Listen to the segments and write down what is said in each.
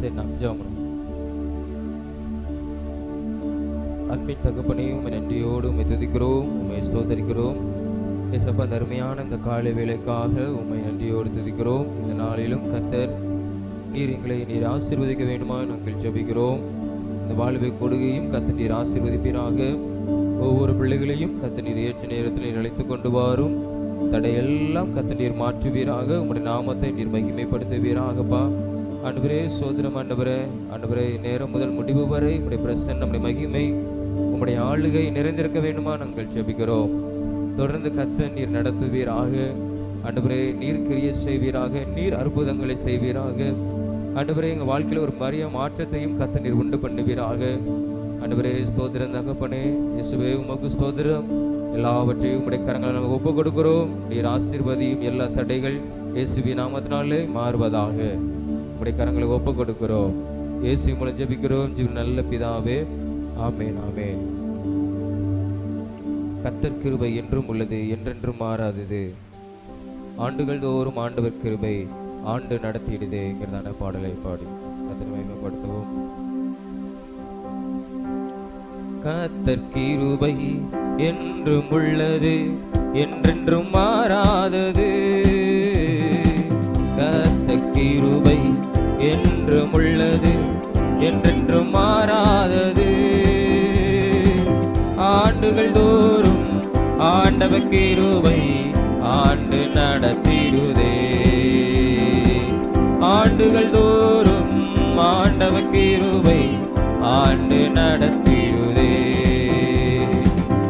சரி, நாம் ஜெபம் பண்ணுவோம். அன்பின் தகப்பனே, உம்மை நன்றியோடு உம்மை துதிக்கிறோம், உம்மை ஸ்தோத்தரிக்கிறோம். ஏசப்பா, இந்த அருமையான இந்த காலை வேளைக்காக உம்மை நன்றியோடு துதிக்கிறோம். இந்த நாளிலும் கர்த்தர் நீர் எங்களை நீர் ஆசீர்வதிக்க வேண்டுமா நாங்கள் ஜெபிக்கிறோம். இந்த வாழ்வை கொடுகையும் கர்த்தர் நீர் ஆசீர்வதிப்பீராக. ஒவ்வொரு பிள்ளைகளையும் கர்த்தர் நீர் ஏற்ற நேரத்தில் நீர் அழைத்து கொண்டு வாரும். தடையெல்லாம் கர்த்தர் நீர் மாற்றுவீராக. உம்முடைய நாமத்தை நீர் மகிமைப்படுத்துவீராகப்பா. ஆண்டவரே, சோதரம் ஆண்டவரே, ஆண்டவரே, நேரம் முதல் முடிவு வரை உம்முடைய பிரசன்னம், நம்முடைய மகிமை, உம்முடைய ஆளுகை நிறைந்திருக்க வேண்டுமா நாங்கள் ஜெபிக்கிறோம். தொடர்ந்து கர்த்தர் நீர் நடத்துவீராக. ஆண்டவரே, நீர் கிரியை செய்வீராக, நீர் அற்புதங்களை செய்வீராக. ஆண்டவரே, எங்கள் வாழ்க்கையில் ஒரு மரிய மாற்றத்தையும் கர்த்தர் நீர் உண்டு பண்ணுவீராக. ஆண்டவரே, ஸ்தோத்திரம் தகப்பனே, இயேசுவே உமக்கு ஸ்தோத்திரம். எல்லாவற்றையும் உம்முடைய கரங்களை நாங்கள் ஒப்பு கொடுக்கிறோம். நீர் ஆசீர்வதியும். எல்லா தடைகள் இயேசுவின் நாமத்தினாலே மாறுவதாக. உம்முடைய கரங்களை ஒப்பு கொடுக்கிறோம். இயேசு மூலம் ஜெபிக்கிறோம் ஜீவன் நல்ல பிதாவே, ஆமென், ஆமென். கர்த்தர் கிருபை என்றும் உள்ளது, என்றென்றும் மாறாதது. ஆண்டுகள் தோறும் ஆண்டவர் கிருபை ஆண்டு நடத்திடுதேங்கிறதான பாடலை பாடி கர்த்தரை மகிமைப்படுத்துவோம். கர்த்தர் கிருபை என்றும் உள்ளது, என்றென்றும் மாறாதது. கர்த்தர் கிருபை என்றும் உள்ளது, என்றென்றும் மாறாதது. ஆண்டுகள் தோறும் ஆண்டவர் கிருபை ஆண்டு நடத்திடுதே. ஆண்டுகள் தோறும் ஆண்டவர் கிருபை ஆண்டு நடத்திடுதே.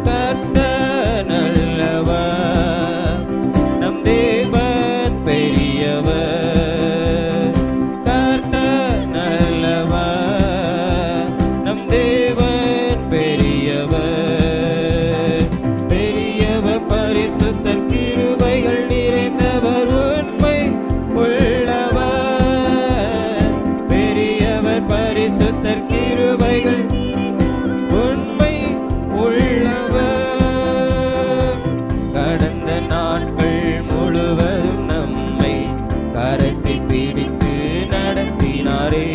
கர்த்தர் நல்லவர், நம் தேவன் பெரியவர். கர்த்தர் நல்லவர், நம் தேவன் பெரியவர். பெரியவர், பரிசுத்தர், கிருபைகள் நிறைந்தவர், உண்மை உள்ளவர். பெரியவர், பரிசுத்தர், கிருபைகள் உண்மை உள்ளவர். கடந்த நாட்கள் முழுவதும் நம்மை கரத்தை பிடித்து நடத்தினாரே.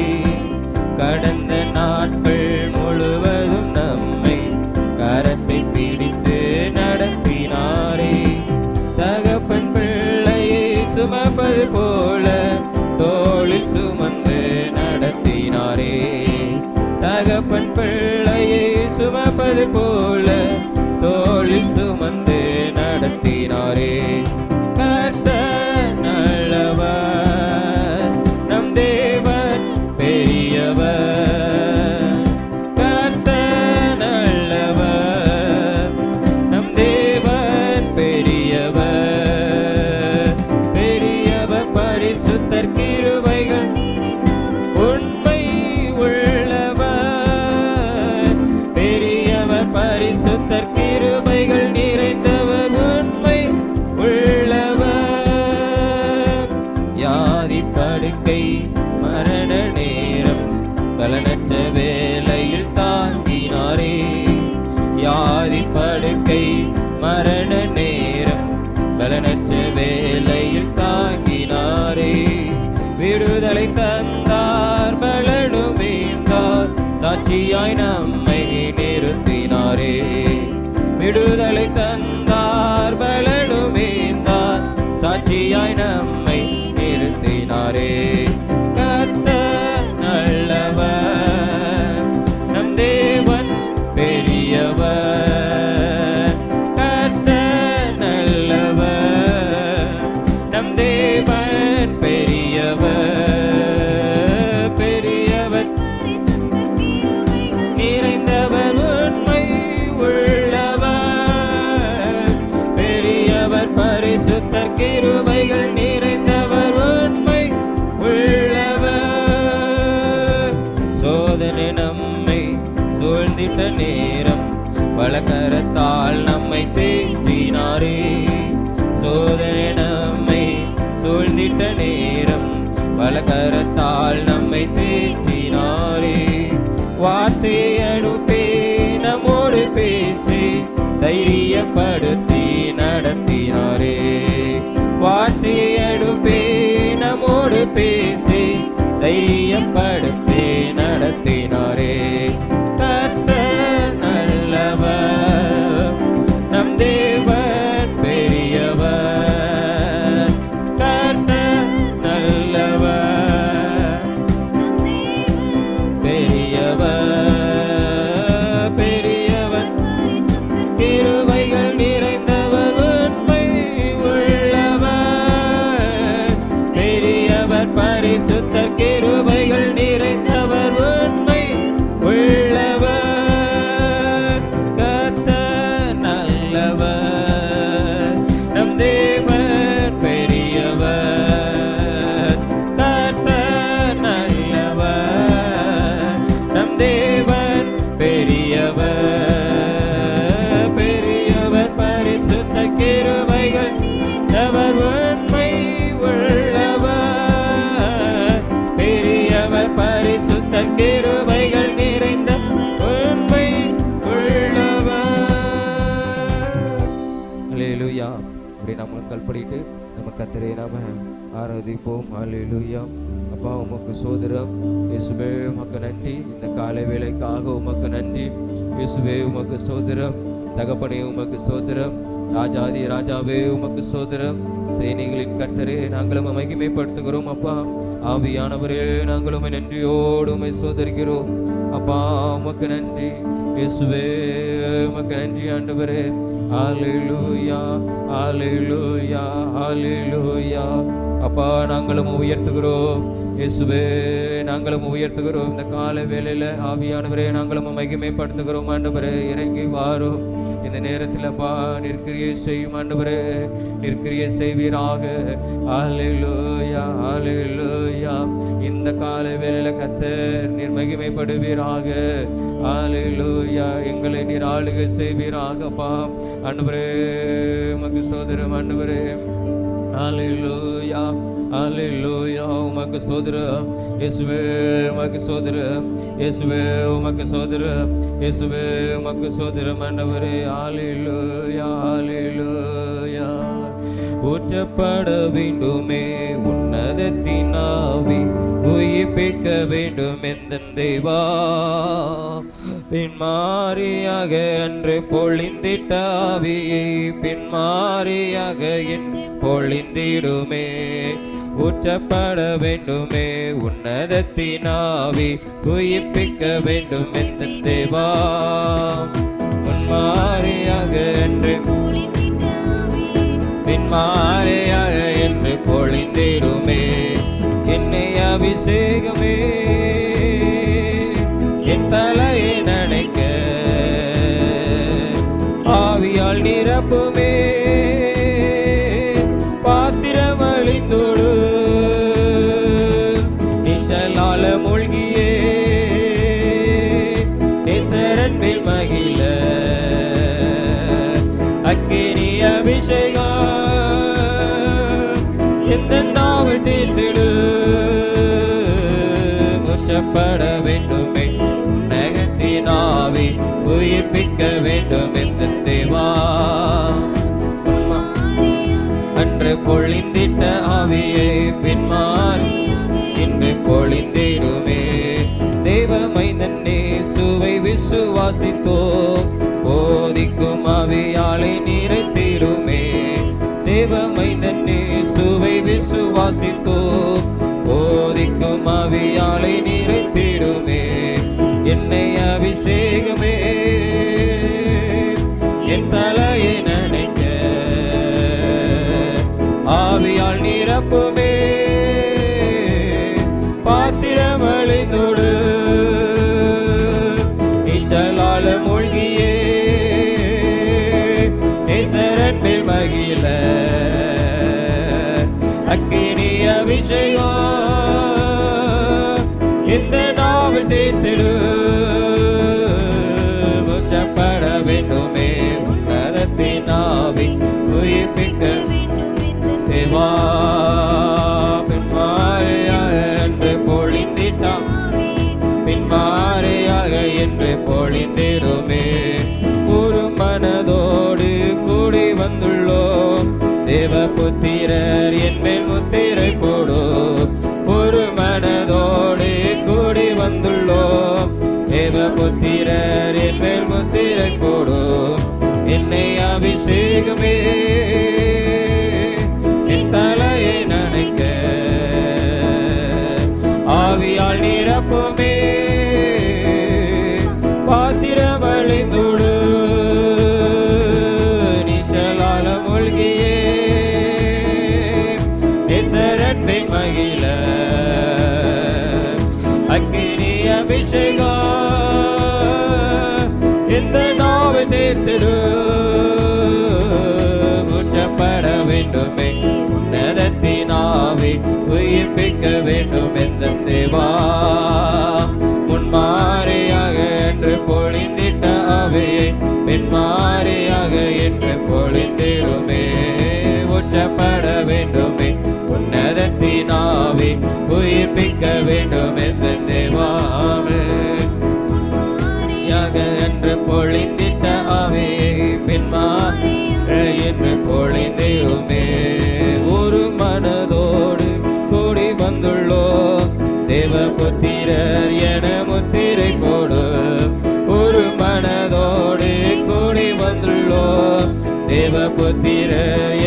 கடந்த நாட்கள் முழுவதும் நம்மை கரத்தை பிடித்து நடத்தினாரே. தகப்பன் பிள்ளையை சுமப்பது போல தோளில் சுமந்து நடத்தினாரே. தகப்பன் பிள்ளையை சுமப்பது போல தோளில் சுமந்து நடத்தினாரே. கர்த்தர் நல்லவர், நம் தேவன் பெரியவர். கர்த்தர் நல்லவர், நம் தேவன் பெரியவர். பெரியவர், பரிசுத்தர், கிருபைகள் உண்மை உள்ளவர். பெரியவர், பரிசுத்தர், கிருபைகள் நிறைந்தவர், உண்மை உள்ளவர். யாதி படுக்கை மரண நேரம் பலனற்ற வேளையில் தாங்கினாரே. யாதி படுக்கை மரண நேரம் பலனற்ற வேளையில் தாங்கினாரே. விடுதலை தந்தார், பலனுமீந்தார், சாட்சியாய் நம்மை நிறுத்தினாரே. விடுதலை தந்தார், பலனுமீந்தார், சாட்சியாய் நம்மை நிறுத்தினாரே. கர்த்தர் நல்லவர், நம் தேவன் பெரியவர். கர்த்தர் நல்லவர், நம் தேவன் பெரியவர். பெரியவர், நிறைந்தவர், உண்மை உள்ளவர். பெரியவர், பரிசுத்தர், கிருபைகள் நிறைந்தவர், உண்மை உள்ளவர். சோதனை நம்மை சூழ்ந்திட்ட நேரம் வலக்கரத்தால் நம்மை தேற்றினாரே. சோதனை நம்மை சூழ்ந்திட்ட நேரம் வலக்கரத்தால் நம்மை தேற்றினாரே. வார்த்தை அனுப்பி நம்மோடு பேசி தைரியப்படுத்தி நடத்தினாரே. வார்த்தை அனுப்பி நம்மோடு பேசி தைரியப்படுத்தி இப்படி நம்மளும் கல்படிட்டு நம்ம கர்த்தரை நாம ஆராதிப்போம். ஹல்லேலூயா. அப்பா உமக்கு சோதரம் இயேசுவே, உமக்கு நன்றி. இந்த காலை வேளைக்காக உமக்கு நன்றி இயேசுவே. உமக்கு சோதரம் தகப்பனே, உமக்கு சோதரம் ராஜாதி ராஜாவே, உமக்கு சோதரம் சேனைகளின் கர்த்தரே, நாங்களும் மகிமைப்படுத்துகிறோம். அப்பா ஆவியானவரே, நாங்களும் நன்றியோடு உம்மை சோதரிக்கிறோம். அப்பா உமக்கு நன்றி இயேசுவே, உமக்கு நன்றி ஆண்டவரே. ஹல்லேலூயா, ஹல்லேலூயா, ஹல்லேலூயா. அப்பா நாங்களும் உயர்த்துகிறோம் இயேசுவே, நாங்களும் உயர்த்துகிறோம். இந்த கால வேளையில ஆவியானவரே, நாங்களும் மகிமைப்படுத்துகிறோம். ஆண்டவரே இறங்கி வாரும் இந்த நேரத்தில். அப்பா நிற்கிரியை செய்யும் ஆண்டவரே, நிற்கிரியை செய்வீராக. ஹல்லேலூயா, ஹல்லேலூயா. இந்த கால வேளையில கர்த்தர் நீர் மகிமைப்படுவீராக. ஹல்லேலூயா. எங்களை நீர் ஆளுகை செய்வீராக. அப்பா ஆண்டவரே உமக்கு சோதரம் ஆண்டவரே. ஹல்லேலூயா, ஹல்லேலூயா. உமக்கு ஸ்தோத்திரம் இயேசுவே, உமக்கு ஸ்தோத்திரம் இயேசுவே, உமக்கு ஸ்தோத்திரம் இயேசுவே, உமக்கு ஸ்தோத்திரம் ஆண்டவரே. ஹல்லேலூயா, ஹல்லேலூயா. ஊற்றப்பட வேண்டுமே உன்னதத்தின் ஆவி, உயிர்ப்பிக்க வேண்டும் எந்தன் தேவா. பின்மாரியாக அன்று பொழிந்திட்ட ஆவியை பின்மாரியாக என் பொழிந்திடுமே. ஊற்றப்பட வேண்டுமே உன்னதத்தின் ஆவி, உயிர்ப்பிக்க வேண்டும் எந்தன் தேவா. முன்மாரியாக என்று பின்மாரியாக என்று பொழிந்திடுமே. என்னை அபிஷேகமே, என் தலையை நனைக்க ஆவியால் நிரப்புமே. பாத்திரம் அழிந்தோடு நீச்சலால மூழ்கியே நேசரன்பில் மகிழ அக்கினி அபிஷேகம் எந்த நாவல் தீர்த்திடு. முற்றப்பட வேண்டுமே உன்னதத்தின் ஆவி, உயிர்ப்பிக்க வேண்டும் எந்த தேவா. அன்று பொழிந்திட்ட ஆவியை பின்மாறி இன்று பொழிந்திடுமே. தேவ மைந்தன் இயேசுவை விசுவாசித்தோம், போதிக்கும் ஆவியாலை நிறைத்திடுமே. தேவ மைந்தன் இயேசுவை விசுவாசித்தோம், போதிக்கும் ஆவியாலை நிறைத்திடுமே. என்னை அபிஷேகமே, என் தலையை நனைக்க ஆவியால் நிரப்புமே. பாத்திரம் அழிந்தோடு நீச்சலால மூழ்கியே நேசரன்பில் மகிழ அக்கினி அபிஷேகம் இந்த நாவல் தீர்த்திடு. முற்றப்பட வேண்டுமே உன்னதத்தின் ஆவி, உயிர்ப்பிக்க தேவா. பின்மாரியாக என்று பொழிந்திட்டான், பின்மாரியாக என்று பொழிந்திடுமே. ஒரு மனதோடு கூடி வந்துள்ளோம், தேவ புத்திரர் என் மேல் முத்திரை போடும். ஒரு மனதோடு கூடி வந்துள்ளோம், தேவ புத்திரர் என் மேல் முத்திரை போடும். என்னை அபிஷேகமே, என் தலையை நனைக்க ஆவியால் நிரப்புமே. பாத்திரம் அழிந்தோடு நீச்சலால மூழ்கியே நேசரன்பில் மகிழ அக்கினி அபிஷேகம் இந்த நாவல் தீர்த்திடு. முற்றப்பட வேண்டுமே உன்னதத்தின் ஆவி, உயிர்ப்பிக்க வேண்டும் எந்த தேவா. முன்மாரியாக என்று பொழிந்திட்ட ஆவியை பின்மாரியாக என்று பொழிந்திடுமே. ஊற்றப்பட வேண்டுமே உன்னதத்தின் ஆவி, உயிர்ப்பிக்க வேண்டும் எந்த தேவாவே. என்று பொழிந்திட்ட ஆவியை பின்மாரியாக என்று பொழிந்திடுமே. தேவபுத்திர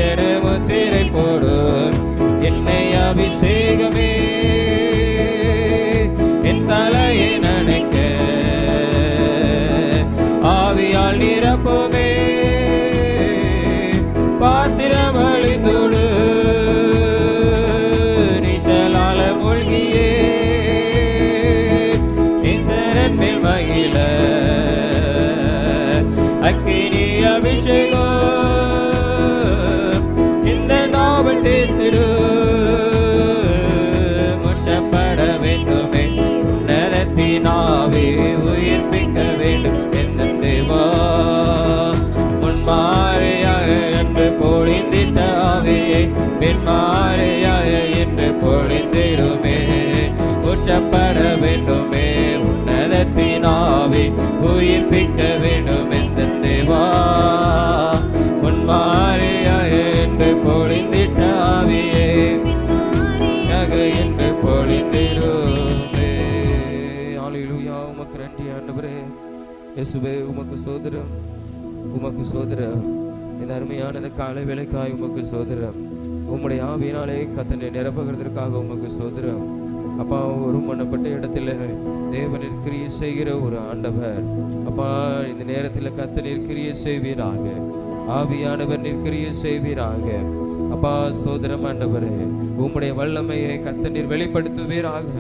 என முத்திரை போடும் என்னை அபிஷேகமே என் தலையை நனைக்க ஆவியால் நிரப்புமே பாத்திரம் அழிந்துடு நீச்சலால மூழ்கியே நீசரன் மேல் மகிழ அக்கினி அபிஷேகம் இந்த நாவல் தேர்த்திடு முற்றப்பட வேண்டுமே உன்னதத்தினாவே உயிர்ப்பிக்க வேண்டும் எந்த தேவா முன்மாறையாக என்று பொழிந்திட்டாவே பின்மாறையாக என்று பொழிந்திடுமே முற்றப்பட வேண்டுமே உன்னதத்தினாவே உயிர்ப்பிக்க வேண்டும் எந்த தேவா முன்மாறையாக என்று பொழிந்திட்டாவே என்று பொழிந்திடுமே. அல்லேலூயா. உமக்கு நன்றி ஆண்டவரே. இயேசுவே உமக்கு ஸ்தோத்திரம், உமக்கு ஸ்தோத்திரம். இந்த அருமையான இந்த காலை வேளைக்காய் உமக்கு ஸ்தோத்திரம். உம்முடைய ஆவியினாலே கர்த்தரை நிரப்புகிறதற்காக உமக்கு ஸ்தோத்திரம். அப்பா, ஒரு மண்ணப்பட்ட இடத்துல தேவனின் கிரியை செய்கிற ஒரு ஆண்டவர். அப்பா, இந்த நேரத்தில் கர்த்தர் கிரியை செய்வீராக, ஆவியானவர் நிற்கிரியை செய்வீராக. அப்பா ஸ்தோத்திரம் ஆண்டவரே, உம்முடைய வல்லமையை கர்த்தர் வெளிப்படுத்துவீராக.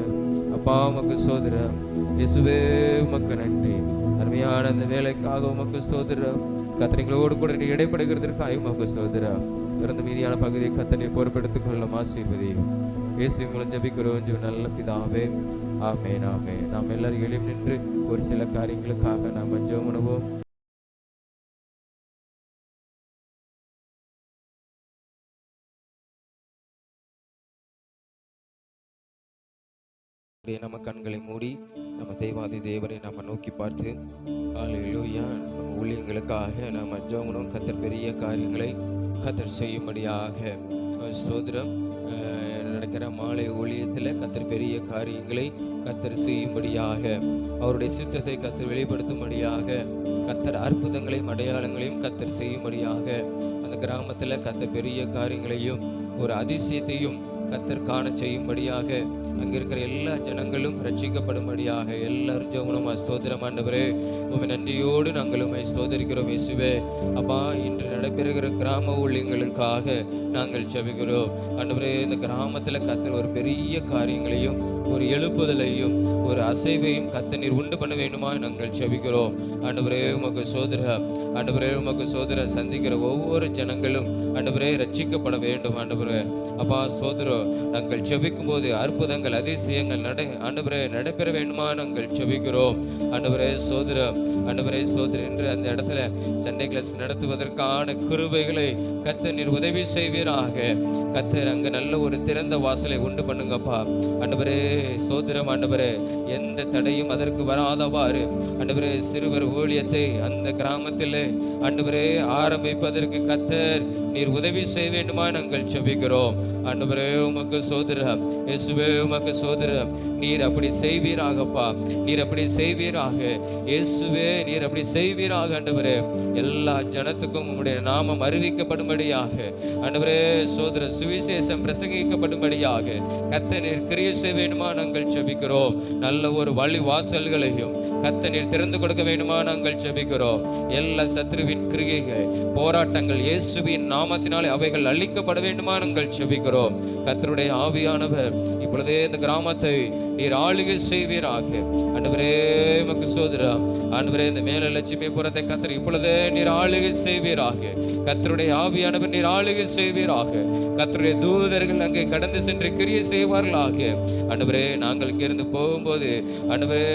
அப்பா உமக்கு ஸ்தோத்திரம். இயேசுவே உமக்கு நன்றி. அருமையான அந்த வேலைக்காக உமக்கு ஸ்தோத்திரம். கர்த்தங்களோடு கூட இடைப்படுகிறதற்காக உமக்கு ஸ்தோத்திரம். பிறந்த மீதியான பகுதியை கர்த்தரை பொறுப்பெடுத்துக் கொள்ளும் ஆசீர்வதியும். இயேசு மூலம் ஜெபிக்கிறோம் நல்ல பிதாவே. ஆமென், ஆமென். நாம் எல்லாரும் எழும்பி நின்று ஒரு சில காரியங்களுக்காக நாம் ஜெபம் பண்ணுவோம். நம்ம கண்களை மூடி நம்ம தெய்வாதி தேவரை நம்ம நோக்கி பார்த்து அல்லேலூயா நம்ம ஊழியங்களுக்காக நம்ம ஜெபம். கர்த்தர் பெரிய காரியங்களை கர்த்தர் செய்யும்படியாக ஸ்தோத்திரம். நடக்கிற மாலை ஊழியத்தில் கர்த்தர் பெரிய காரியங்களை கர்த்தர் செய்யும்படியாக, அவருடைய சித்தத்தை கர்த்தர் வெளிப்படுத்தும்படியாக, கர்த்தர் அற்புதங்களையும் அடையாளங்களையும் கர்த்தர் செய்யும்படியாக, அந்த கிராமத்தில் கர்த்தர் பெரிய காரியங்களையும் ஒரு அதிசயத்தையும் கர்த்தர் காண செய்யும்படியாக, அங்கே இருக்கிற எல்லா ஜனங்களும் ரட்சிக்கப்படும்படியாக எல்லாரும் ஜெபம். ஸ்தோத்திரம் ஆண்டவரே, உம்மை நன்றியோடு நாங்கள் உம்மை ஸ்தோத்திரிக்கிறோம் இயேசுவே. அப்பா, இன்று நடைபெறுகிற கிராம ஊழியங்களுக்காக நாங்கள் ஜெபிக்கிறோம் ஆண்டவரே. இந்த கிராமத்தில் கர்த்தர் ஒரு பெரிய காரியங்களையும் ஒரு எழுப்புதலையும் ஒரு அசைவையும் கர்த்தர் நீர் உண்டு பண்ண வேண்டுமா நாங்கள் ஜெபிக்கிறோம் ஆண்டவரே. உமக்கு சோதரம் ஆண்டவரே, உமக்கு சோதரம். சந்திக்கிற ஒவ்வொரு ஜனங்களும் ஆண்டவரே ரட்சிக்கப்பட வேண்டும் ஆண்டவரே. அப்பா சோதரம், நாங்கள் ஜெபிக்கும் போது அற்புதங்கள் அதிசயங்கள் ஆண்டவரே நடைபெற வேண்டுமா நாங்கள் ஜெபிக்கிறோம் ஆண்டவரே. சோதரம் ஆண்டவரே ஸ்தோத்திரம். என்று அந்த இடத்துல சண்டே கிளாஸ் நடத்துவதற்கான கிருபைகளை கர்த்தர் நீர் உதவி செய்வீராக. கர்த்தர் அங்க நல்ல ஒரு திறந்த வாசலை உண்டு பண்ணுங்கப்பா ஆண்டவரே. ஸ்தோத்திரம் ஆண்டவரே. எந்த தடையும் அதற்கு வராதவாறு ஆண்டவரே சிறுவர் ஊழியத்தை அந்த கிராமத்தில் ஆண்டவரே ஆரம்பிப்பதற்கு கர்த்தர் நீர் உதவி செய்ய வேண்டுமா நாங்கள் ஜெபிக்கிறோம் ஆண்டவரே. உமக்கு சோதரம் இயேசுவே, உமக்கு சோதரம். நீர் அப்படி செய்வீராகப்பா, நீர் அப்படி செய்வீராக இயேசுவே, நீர் அப்படி செய்வீராக ஆண்டவரே. எல்லா ஜனத்துக்கும் உம்முடைய நாமம் அறிவிக்கப்படும்படியாக ஆண்டவரே சோதர சுவிசேஷம் பிரசங்கிக்கப்படும்படியாக கர்த்தர் நீர் கிரியை செய்ய வேண்டுமா நாங்கள் ஜெபிக்கிறோம். நல்ல ஒரு வழி வாசல்களையும் கர்த்தர் நீர் திறந்து கொடுக்க வேண்டுமா நாங்கள் ஜெபிக்கிறோம். எல்லா சத்ருவின் கிரியைகள் போராட்டங்கள் இயேசுவின் நாமத்தினாலே அவைகள் அழிக்கப்பட வேண்டுமா நாங்கள் ஜெபிக்கிறோம். கர்த்தருடைய ஆவியானவர் இப்பொழுதே இந்த கிராமத்தை நீர் ஆளுகை செய்வீராக ஆண்டவரே. உமக்கு சோதரம் ஆண்டவரே. இந்த மேல லட்சுமிபுரத்தை கர்த்தர் இப்பொழுதே நீர் ஆளுகை செய்வீராக. கர்த்தருடைய ஆவியானவர் நீர் ஆளுகை செய்வீராக. கர்த்தருடைய தூதர்கள் அங்கே கடந்து சென்று கிரியை செய்வார்களாக ஆண்டவரே. நாங்கள் இங்கிருந்து போகும்போது ஆண்டவரே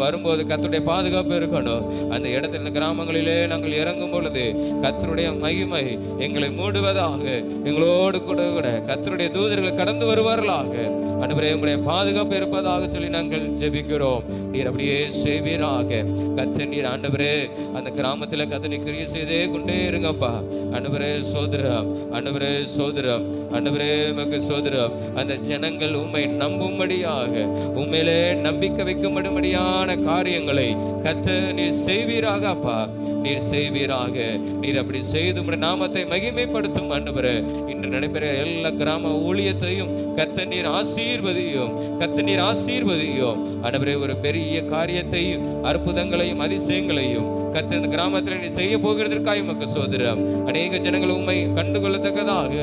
வரும்போது கர்த்தருடைய பாதுகாப்பு இருக்கணும். அந்த இடத்துல இந்த கிராமங்களிலே நாங்கள் இறங்கும் பொழுது கர்த்தருடைய மகிமை எங்களை மூடுவதாக. எங்களோடு கூட கர்த்தருடைய தூதர்கள் அவர்கள் கடந்து வருவார்களாக. ஆண்டவரே உம்முடைய பாதுகாப்பு இருப்பதாக சொல்லி நாங்கள் ஜெபிக்கிறோம். நீர் அப்படியே செய்வீராக. கர்த்தர் நீர் ஆண்டவரே அந்த கிராமத்தில் கர்த்தர் நீர் கிரியை செய்தே கொண்டே இருங்கப்பா. ஆண்டவரே சோதரம், ஆண்டவரே சோதரம், ஆண்டவரே உமக்கு சோதரம். அந்த ஜனங்கள் உம்மை நம்பும்படியாக, உண்மையிலே நம்பிக்கை வைக்கும்படியான காரியங்களை கர்த்தர் நீர் செய்வீராக அப்பா. நீர் செய்வீராக. நீர் அப்படி செய்து உம்முடைய நாமத்தை மகிமைப்படுத்தும் ஆண்டவரே. இன்று நடைபெற எல்லா கிராம ஊழியத்தையும் கர்த்தர் நீர் ஆசீர்வதியும், கர்த்தர் நீர் ஆசீர்வதியும் ஆண்டவரே. ஒரு பெரிய காரியத்தையும் அற்புதங்களையும் அதிசயங்களையும் கர்த்தர் இந்த கிராமத்தில் நீ செய்ய போகிறதற்காக உமக்கு சோதரம். அநேக ஜனங்கள் உண்மை கண்டுகொள்ளத்தக்கதாக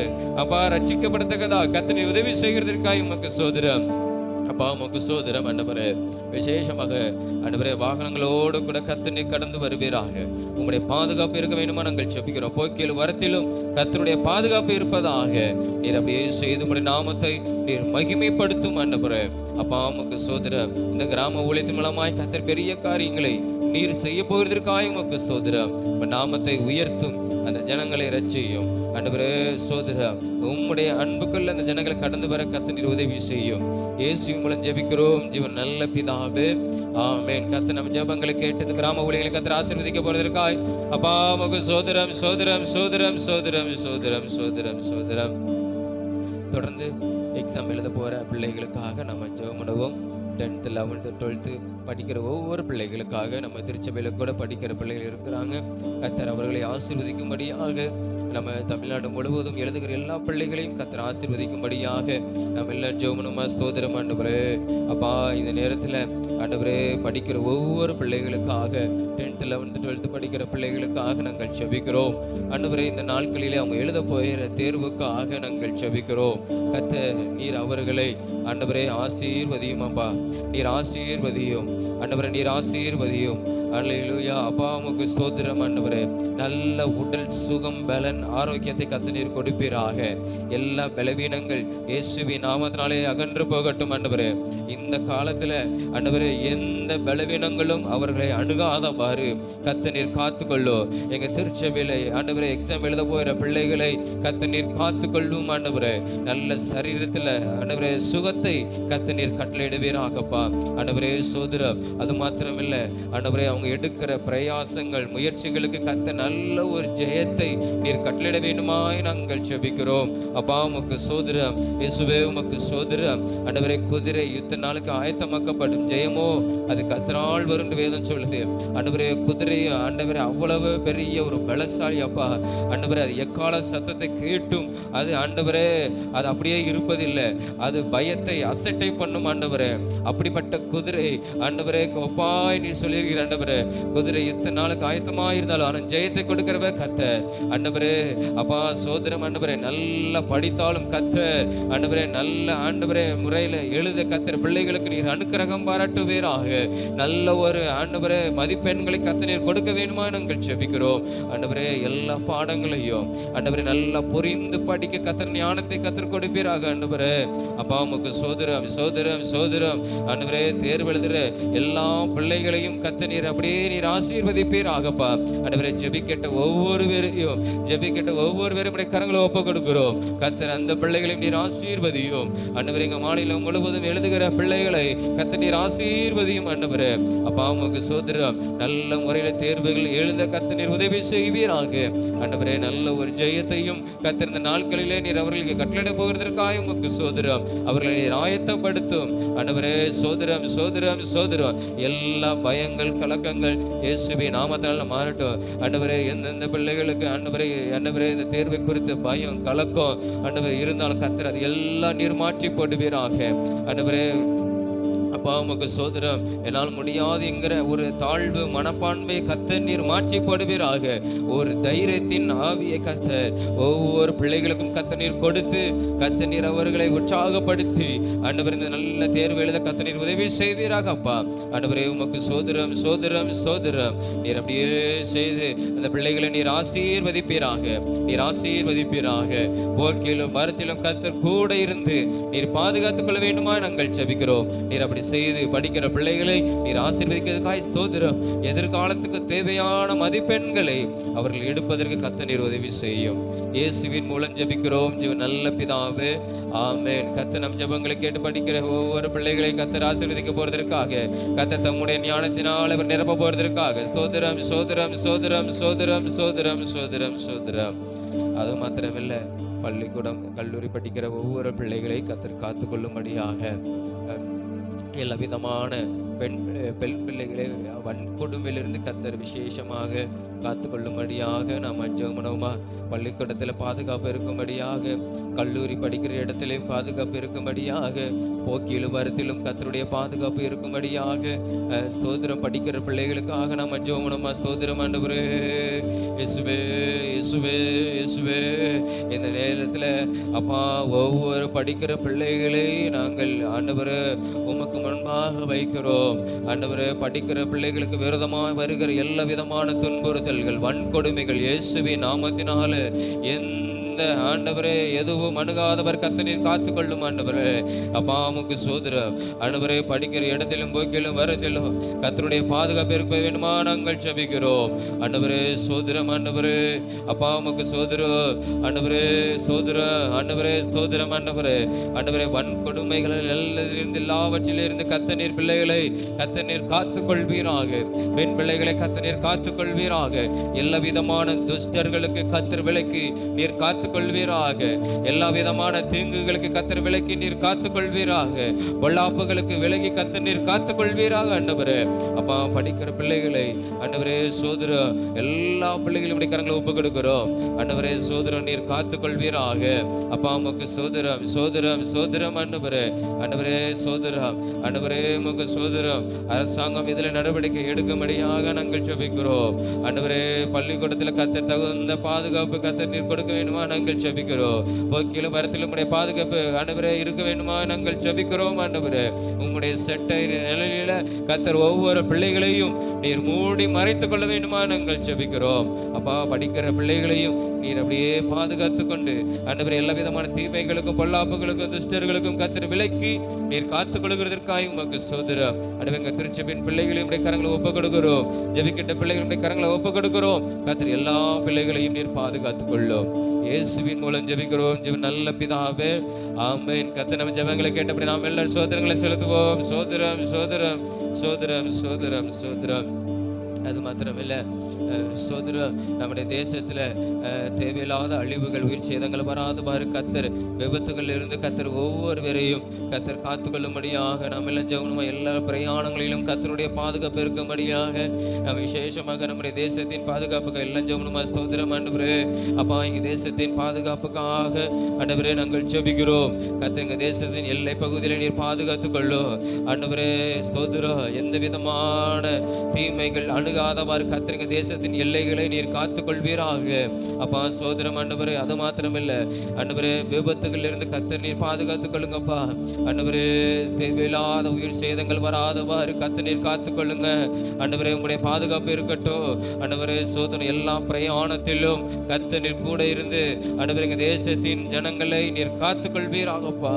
அப்பா, ரட்சிக்கப்படத்தக்கதாக கர்த்தர் நீ உதவி செய்கிறதற்காக உமக்கு சோதரம் அப்பா. உமக்கு சோதரம் ஆண்டவரே. விசேஷமாக ஆண்டவரே வாகனங்களோடு கூட கர்த்தர் நீர் கடந்து வருவீராக. உங்களுடைய பாதுகாப்பு இருக்க வேண்டுமா நாங்கள் ஜெபிக்கிறோம். போக்கிலும் வரத்திலும் கர்த்தருடைய பாதுகாப்பு இருப்பதாக. நீர் அப்படியே செய்து உங்களுடைய நாமத்தை நீர் மகிமைப்படுத்தும் ஆண்டவரே. அப்பா உமக்கு சோதரம். இந்த கிராம ஊழியத்தின் மூலமாய் கர்த்தர் பெரிய காரியங்களை நீர் செய்ய போவதற்காக உமக்கு சோதரம். நாமத்தை உயர்த்தும், அந்த ஜனங்களை ரட்சியும் ஆண்டவரே. சோதரம் உம்முடைய அன்புக்குள்ள அந்த ஜனங்களை கடந்து வர கர்த்தர் நீர் உதவி செய்யும். இயேசுவின் மூலம் ஜெபிக்கிறோம் ஜீவன் நல்ல பிதாவே, ஆமென். கர்த்தர் நம்ம ஜெபங்களை கேட்டு கிராம ஊழியர்களை கர்த்தர் ஆசீர்வதிக்க போறதற்காய் அப்பா உமக்கு சோதரம், சோதரம், சோதரம், சோதரம், சோதரம், சோதரம், சோதரம். தொடர்ந்து எக்ஸாம் எழுத போற பிள்ளைகளுக்காக நம்ம ஜெபம் பண்ணுவோம். 10th 11th 12th படிக்கிற ஒவ்வொரு பிள்ளைகளுக்காக, நம்ம திருச்சபையில கூட படிக்கிற பிள்ளைகள் இருக்கிறாங்க. கர்த்தர் அவர்களை ஆசீர்வதிக்கும்படியாக, நம்ம தமிழ்நாடு முழுவதும் எழுதுகிற எல்லா பிள்ளைகளையும் கர்த்தர் ஆசீர்வதிக்கும்படியாக நம்ம எல்லாம் ஜெபம் ஸ்தோத்திரம் ஆண்டவரே. அப்பா இந்த நேரத்தில் ஆண்டவரே படிக்கிற ஒவ்வொரு பிள்ளைகளுக்காக, 10th 11th 12th படிக்கிற பிள்ளைகளுக்காக நாங்கள் ஜெபிக்கிறோம் ஆண்டவரே. இந்த நாட்களிலே அவங்க எழுத போகிற தேர்வுக்காக நாங்கள் ஜெபிக்கிறோம். கர்த்தர் நீர் அவர்களை ஆண்டவரே ஆசீர்வதியும் அப்பா. நீர் ஆசீர்வதியும் ஆண்டவரே, நீர் ஆசீர்வதியும். அல்லேலூயா அப்பா உமக்கு ஸ்தோத்திரம் ஆண்டவரே. நல்ல உடல் சுகம், பலன், ஆரோக்கியத்தை கர்த்தர் நீர் கொடுப்பீராக. எல்லா பலவீனங்கள் இயேசுவின் நாமத்தினாலே அகன்று போகட்டும் ஆண்டவரே. இந்த காலத்துல ஆண்டவரே எந்த பலவீனங்களும் அவர்களை அணுகாதவாறு கர்த்தர் நீர் காத்துக்கொள்ளும். எங்க திருச்சபையில ஆண்டவரே எக்ஸாம் எழுத போகிற பிள்ளைகளை கர்த்தர் நீர் காத்துக்கொள்ளும் ஆண்டவரே. நல்ல சரீரத்துல ஆண்டவரே சுகத்தை கர்த்தர் நீர் கட்டளையிடுவீராகப்பா ஆண்டவரே. சோதரம் அது மாத்திரமில்ல ஆண்டவரே, அவங்க எடுக்கிற பிரயாசங்கள் முயற்சிகளுக்கு கர்த்தர் நல்ல ஒரு ஜெயத்தை நீர் கட்டளையிட வேண்டுமாய் நாங்கள் ஜெபிக்கிறோம் அப்பா. உமக்கு சோதரம் இயேசுவே, உமக்கு சோதரம் ஆண்டவரே. குதிரை யுத்த நாளுக்கு ஆயத்தமாக்கப்படும், ஜெயமோ அது கர்த்தரால் வரும் வேதம் சொல்லுது ஆண்டவரே. குதிரை ஆண்டவரே அவ்வளவு பெரிய ஒரு பலசாலி அப்பா ஆண்டவரே. அது எக்கால சத்தத்தை கேட்டும் அது ஆண்டவரே அது அப்படியே இருப்பதில்லை, அது பயத்தை அசட்டை பண்ணும் ஆண்டவரே. அப்படிப்பட்ட குதிரை ஆண்டவரே ஒப்பாய் நீ சொல்லியிருக்கிற ஆண்டவரே. குதிரை யுத்த நாளுக்கு ஆயத்தமாக இருந்தாலும் ஆனால் ஜெயத்தை கொடுக்கிறவ கர்த்தர் ஆண்டவரே. அப்பா சோதரம் ஆண்டவரே. நல்லா படித்தாலும் கர்த்தர் ஆண்டவரே நல்ல ஆண்டவரே முறையில் எழுத கர்த்தர் பிள்ளைகளுக்கு நீர் அனுக்கிரகம் பாராட்டுவீராக. நல்ல ஒரு ஆண்டவரே மதிப்பெண்களை கர்த்தர் நீர் கொடுக்க வேண்டுமா நாங்கள் ஜெபிக்கிறோம் ஆண்டவரே. எல்லா பாடங்களையும் ஆண்டவரே நல்லா புரிந்து படிக்க கர்த்தர் ஞானத்தை கர்த்தர் கொடுப்பீராக ஆண்டவரே. அப்பா உமக்கு சோதரம், சோதரம், சோதரம் ஆண்டவரே. தேர்வு எழுதுகிற எல்லா பிள்ளைகளையும் கர்த்தர் நீர் அப்படியே நீர் ஆசீர்வதிப்பீராகப்பா ஆண்டவரே. ஜெபிக்கட்ட ஒவ்வொரு பேரும் கரங்களை ஒப்பு கொடுக்கிறோம் கர்த்தர். அந்த பிள்ளைகளையும் நீர் ஆசீர்வதியும் ஆண்டவரே. எங்க மாநிலம் முழுவதும் எழுதுகிற பிள்ளைகளை கர்த்தர் நீர் ஆசீர்வதியும் ஆண்டவரே. அப்பா உமக்கு சோதரம். நல்ல முறையில் தேர்வுகள் எழுத கர்த்தர் நீர் உதவி செய்வீராக ஆண்டவரே. நல்ல ஒரு ஜெயத்தையும் கர்த்தர் இந்த நாட்களிலே நீர் அவர்களுக்கு கட்டளையிட போகிறதற்காக உமக்கு சோதரம். அவர்களை நீர் ஆயத்தப்படுத்தும் ஆண்டவரே. சோதரம், சோதரம், சோதரம். எல்லா பயங்கள் கலக்கங்கள் இயேசுவின் நாமத்தால் மாறட்டும் ஆண்டவரே. எந்தெந்த பிள்ளைகளுக்கு ஆண்டவரே இந்த தேர்வை குறித்து பயம் கலக்கம் ஆண்டவரே இருந்தாலும் கர்த்தர் அது எல்லாம் நீர் மாற்றி போடுவீராக ஆண்டவரே. அப்பா உமக்கு சோதரம். என்னால் முடியாது என்கிற ஒரு தாழ்வு மனப்பான்மை கர்த்தர் நீர் மாற்றி போடுவீராக. ஒரு தைரியத்தின் ஆவியை கர்த்தர் ஒவ்வொரு பிள்ளைகளுக்கும் கர்த்தர் நீர் கொடுத்து கர்த்தர் நீர் அவர்களை உற்சாகப்படுத்தி ஆண்டவர் இந்த நல்ல தேர்வு எழுத கர்த்தர் நீர் உதவி செய்வீராக அப்பா ஆண்டவரே. உமக்கு சோதரம், சோதரம், சோதரம். நீர் அப்படியே செய்து அந்த பிள்ளைகளை நீர் ஆசீர்வதிப்பீராக, நீர் ஆசீர்வதிப்பீராக. போக்கிலும் வரத்திலும் கர்த்தர் கூட இருந்து நீர் பாதுகாத்துக் கொள்ள வேண்டுமா நாங்கள் ஜெபிக்கிறோம். நீர் அப்படி செய்து படிக்கிற பிள்ளைகளை நீர் ஆசீர்வதிக்கிறதுக்காய் ஸ்தோத்திரம். எதிர்காலத்துக்கு தேவையான மதிப்பெண்களை அவர்கள் எடுப்பதற்கு கர்த்தர் நீர் உதவி செய்யும். இயேசுவின் மூலம் ஜெபிக்கிறோம் நல்ல பிதாவே, ஆமென். கர்த்தர் நம் ஜெபங்களை கேட்டு படிக்கிற ஒவ்வொரு பிள்ளைகளை கர்த்தர் ஆசீர்வதிக்க போறதற்காக, கர்த்தர் தம்முடைய ஞானத்தினால் அவர் நிரப்ப போறதற்காக ஸ்தோத்திரம் ஸ்தோத்திரம் ஸ்தோத்திரம் ஸ்தோத்திரம் ஸ்தோத்திரம் ஸ்தோத்திரம் ஸ்தோத்திரம். அது மாத்திரமில்ல, பள்ளிக்கூடம் கல்லூரி படிக்கிற ஒவ்வொரு பிள்ளைகளை கர்த்தர் காத்துக்கொள்ளும்படியாக, எல்லா விதமான பெண் பிள்ளைகளை வன்கொடுமையிலிருந்து கர்த்தர் விசேஷமாக காத்துக்கொள்ளும்படியாக நாம் ஜெபமனோமா. பள்ளிக்கூடத்தில் பாதுகாப்பு இருக்கும்படியாக, கல்லூரி படிக்கிற இடத்திலே பாதுகாப்பு இருக்கும்படியாக, போக்கிலும் வரத்திலும் கர்த்தருடைய பாதுகாப்பு இருக்கும்படியாக ஸ்தோத்திரம். படிக்கிற பிள்ளைகளுக்காக நாம் ஜெபமனோமா. ஸ்தோத்திரம் ஆண்டவரே. இயேசுவே இயேசுவே இயேசுவே, இந்த நேரத்தில் அப்பா ஒவ்வொரு படிக்கிற பிள்ளைகளை நாங்கள் ஆண்டவரே உமக்கு முன்பாக வைக்கிறோம். ஆண்டவரே, படிக்கிற பிள்ளைகளுக்கு விரோதமாக வருகிற எல்லா விதமான துன்புறுத்தல்கள், வன்கொடுமைகள் இயேசுவின் நாமத்தினால ஆண்டவரே எதுவும் அணுகாதவர் கர்த்தர் காத்துக்கொள்ளும். ஆண்டவரே அப்பா உமக்கு ஸ்தோத்திரம். ஆண்டவரே, படிக்கிற இடத்திலும் போக்கிலும் வரத்திலும் கர்த்தருடைய பாதுகாப்பு இருக்க வேண்டுமா நாங்கள் ஜெபிக்கிறோம். ஆண்டவரே ஸ்தோத்திரம். ஆண்டவரே அப்பா உமக்கு ஸ்தோத்திரம். ஆண்டவரே ஸ்தோத்திரம். ஆண்டவரே ஸ்தோத்திரம். ஆண்டவரே ஆண்டவரே, வன்கொடுமைகள் எல்லாவற்றிலிருந்து கர்த்தர் நீர் பிள்ளைகளை கர்த்தர் நீர் காத்துக்கொள்வீராக. பெண் பிள்ளைகளை கர்த்தர் நீர் காத்துக்கொள்வீராக. எல்லா விதமான துஷ்டர்களுக்கு கர்த்தர் விலக்கி நீர் காத்து கொள்வீராக. எல்லா விதமான தீங்குகளுக்கு கர்த்தர் விலக்கி நீர் காத்துக்கொள்வீராக. பொல்லாப்புகளுக்கு விலகி கர்த்தர் நீர் காத்துக்கொள்வீராக. ஆண்டவரே அப்பா, படிக்கிற பிள்ளைகளை ஆண்டவரே சோதரம், எல்லா பிள்ளைகளும் கரங்களை ஒப்பு கொடுக்கிறோம். ஆண்டவரே சோதரம், நீர் காத்துக்கொள்வீராக. அப்பா உமக்கு சோதரம் சோதரம் சோதரம். ஆண்டவரே ஆண்டவரே சோதரம். ஆண்டவரே உமக்கு சோதரம். அரசாங்கம் இதில் நடவடிக்கை எடுக்கும்படியாக நாங்கள் ஜெபிக்கிறோம். ஆண்டவரே, பள்ளிக்கூடத்தில் கர்த்தர் தகுந்த பாதுகாப்பு கர்த்தர் நீர் கொடுக்க வேண்டுமா நாங்கள் ஜெபிக்கிறோம். போக்கிலும் வரத்திலும் உம்முடைய பாதுகாப்பு ஆண்டவரே இருக்க வேண்டுமா நாங்கள் ஜெபிக்கிறோம். ஆண்டவரே, உம்முடைய செட்டை நிலையில கர்த்தர் ஒவ்வொரு பிள்ளைகளையும் நீர் மூடி மறைத்துக் கொள்ள வேண்டுமா நாங்கள் ஜெபிக்கிறோம். அப்பா, படிக்கிற பிள்ளைகளையும் நீர் அப்படியே பாதுகாத்து கொண்டு ஆண்டவரே எல்லா விதமான தீமைகளுக்கும் பொல்லாப்புகளுக்கும் துஷ்டர்களுக்கும் கர்த்தர் விலக்கி நீர் காத்துக் கொள்கிறதற்காக உமக்கு ஸ்தோத்திரம். ஆண்டவரே, திருச்சபையின் பிள்ளைகளையும் கரங்களை ஒப்புக் கொடுக்கிறோம். ஜெபிக்கின்ற பிள்ளைகளுடைய கரங்களை ஒப்புக் கொடுக்கிறோம். கர்த்தர் எல்லா பிள்ளைகளையும் நீர் பாதுகாத்துக் கொள்ளும். இயேசுவின் மூலம் ஜெபிக்கிறோம் நல்ல பிதாவே, ஆமென். கர்த்தர் நம்ம ஜெபங்களை கேட்டபடி நாம் எல்லாரும் சோதரங்களை செலுத்துவோம். சோதரம் சோதரம் சோதரம் சோதரம் சோதரம். அது மாத்திரமில்ல சோதரம், நம்முடைய தேசத்துல தேவையில்லாத அழிவுகள், உயிர் சேதங்கள் வராதுமாறு கர்த்தர் விபத்துகள் இருந்து கர்த்தர் ஒவ்வொருவரையும் கர்த்தர் காத்துக்கொள்ளும்படியாக நாம் எல்லாம் ஜெபமா. எல்லா பிரயாணங்களிலும் கர்த்தருடைய பாதுகாப்பு இருக்கும்படியாக நம்ம விசேஷமாக நம்முடைய தேசத்தின் பாதுகாப்புக்கு எல்லாம் ஜெபமா. ஸ்தோத்திரம் ஆண்டவரே. அப்பா, இங்க தேசத்தின் பாதுகாப்புக்காக ஆண்டவரே நாங்கள் ஜெபிக்கிறோம். கர்த்தர் எங்க தேசத்தின் எல்லை பகுதியில் நீர் பாதுகாத்துக் கொள்ளும். ஆண்டவரே ஸ்தோத்திரம். எந்த விதமான தீமைகள் அணுகாதவாறு கர்த்தர் எங்க தேசத்தின் எல்லைகளை நீர் காத்துக் கொள்வீராக. அப்பா சோதரம் ஆண்டவரே. அது மாத்திரமில்ல ஆண்டவரே, விபத்துகள் இருந்து கர்த்தர் நீர் பாதுகாத்துக் கொள்ளுங்கப்பா. ஆண்டவரே, தேவையில்லாத உயிர் சேதங்கள் வராதவாறு கர்த்தர் நீர் காத்துக் கொள்ளுங்க. ஆண்டவரே, உங்களுடைய பாதுகாப்பு இருக்கட்டும். ஆண்டவரே சோதரம், எல்லா பிரயாணத்திலும் கர்த்தர் நீர் கூட இருந்து ஆண்டவரே எங்க தேசத்தின் ஜனங்களை நீர் காத்துக் கொள்வீராகப்பா.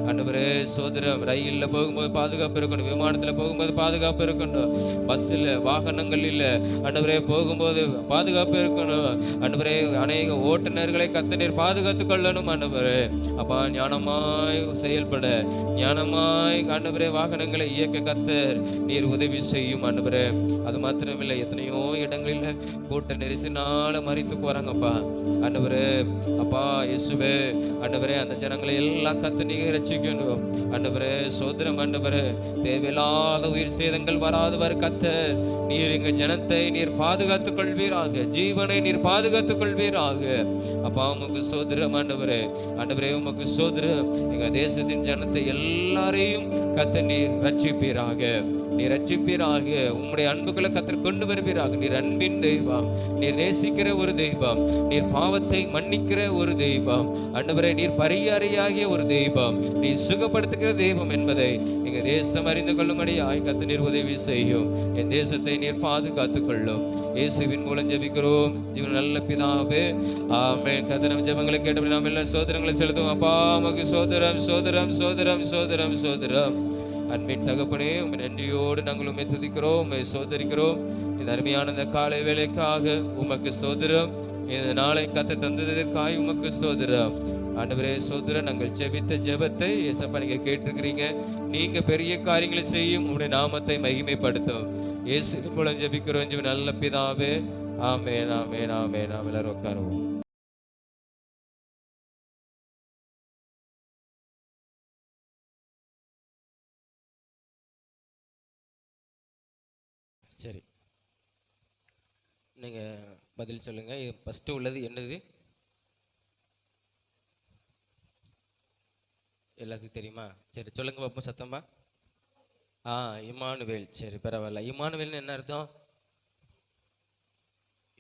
ஆண்டவரே சோதரம், ரயில்ல போகும்போது பாதுகாப்பு இருக்கணும், விமானத்துல போகும்போது பாதுகாப்பு இருக்கணும், பஸ்ஸில் வாகனங்கள் இல்ல ஆண்டவரே போகும்போது பாதுகாப்பு இருக்கணும். ஆண்டவரே, அநேக ஓட்டுநர்களை கர்த்தர் நீர் பாதுகாத்துக் கொள்ளணும். ஆண்டவரே அப்பா, ஞானமாய் செயல்பட, ஞானமாய் ஆண்டவரே வாகனங்களை இயக்க கர்த்தர் நீர் உதவி செய்யும். ஆண்டவரே, அது மாத்திரமில்லை, எத்தனையோ இடங்களில் கூட்ட நெரிசினால மறித்து போறாங்கப்பா. ஆண்டவரே அப்பா இயேசுவே, ஆண்டவரே அந்த ஜனங்களை எல்லாம் கர்த்தர் நீர் ரட்சிக்கணும். ஆண்டவரே சோதரம். ஆண்டவரே, தேவையில்லாத உயிர் சேதங்கள் வராதவாறு கர்த்தர் நீர் எங்க ஜனத்தை நீர் பாதுகாத்துக் கொள்வீராக. ஜீவனை நீர் பாதுகாத்துக் கொள்வீராக. அப்பா உமக்கு சோதரம் ஆண்டவரே. ஆண்டவரே உமக்கு சோதரம். எங்க தேசத்தின் ஜனத்தை எல்லாரையும் கர்த்தர் நீர் ரட்சிப்பீராக. நீர் ரட்சிப்பீராக. உம்முடைய அன்புகளை கர்த்தர் கொண்டு வருவீராக. நீர் அன்பின் தெய்வம், நீர் நேசிக்கிற ஒரு தெய்வம், நீர் பாவத்தை மன்னிக்கிற ஒரு தெய்வம். ஆண்டவரே, நீர் பரிகாரியாகிய ஒரு தெய்வம், நீர் சுகப்படுத்துகிற தெய்வம் என்பதை எங்க தேசம் அறிந்து கொள்ளும்படியாய் கர்த்தர் நீர் உதவி செய்யும். என் தேசத்தை நீர் பாதுகாத்துக் கொள்ளும். இயேசுவின் மூலம் ஜெபிக்கிறோம் ஜீவன் நல்ல பிதாவே, ஆமென். கர்த்தர் நம்ம ஜெபங்களை கேட்டபடி நாம் எல்லா சோதரங்களை செலுத்துவோம். அப்பா உமக்கு சோதரம் சோதரம் சோதரம் சோதரம் சோதரம். அன்பின் தகப்பனே, உம்மை நன்றியோடு நாங்கள் உம்மை துதிக்கிறோம், உம்மை சோதரிக்கிறோம். இந்த அருமையான இந்த காலை வேளைக்காக உமக்கு ஸ்தோத்திரம். இந்த நாளை கத்த தந்ததற்காக உமக்கு ஸ்தோத்திரம். ஆண்டவரே ஸ்தோத்திரம். நாங்கள் ஜெபித்த ஜெபத்தை ஏசப்பா நீங்க கேட்டிருக்கிறீங்க. நீங்க பெரிய காரியங்களை செய்யும் உம்முடைய நாமத்தை மகிமைப்படுத்தும். இயேசுவின் மூலம் ஜெபிக்கிறோம் நல்ல பிதாவே. ஆமென், ஆமென், ஆமென். நாம் எல்லாரும் உட்காருவோம். சரி, நீங்க பதில் சொல்லுங்க. ஃபர்ஸ்ட் உள்ளது என்னது? எல்லாத்துக்கும் தெரியுமா? சரி சொல்லுங்க பாப்போம் சத்தமா. இம்மானுவேல். சரி பரவாயில்ல. இம்மானுவேல்னு என்ன அர்த்தம்?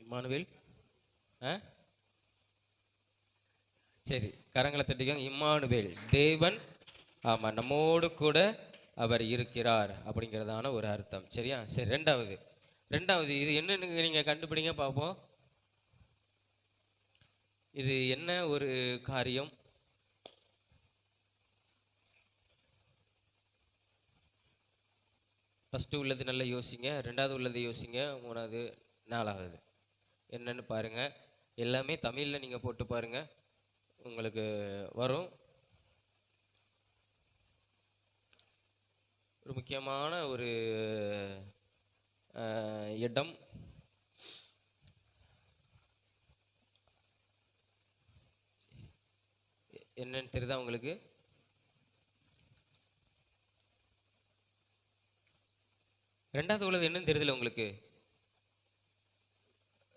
இம்மானுவேல் சரி கரங்களை தட்டிக்கோங்க. இம்மானுவேல், தேவன் ஆமா நம்மோடு கூட அவர் இருக்கிறார் அப்படிங்கிறதான ஒரு அர்த்தம். சரியா? சரி, ரெண்டாவது இது என்னன்னு நீங்க கண்டுபிடிங்க பார்ப்போம். இது என்ன ஒரு காரியம்? ஃபர்ஸ்ட் உள்ளது நல்லா யோசிங்க, ரெண்டாவது உள்ளது யோசிங்க, மூணாவது நாலாவது என்னன்னு பாருங்க. எல்லாமே தமிழ்ல நீங்க போட்டு பாருங்க, உங்களுக்கு வரும். ஒரு முக்கியமான ஒரு இடம். என்னன்னு தெரியுதா உங்களுக்கு? ரெண்டாவது உள்ளது என்னன்னு தெரியுதுல உங்களுக்கு?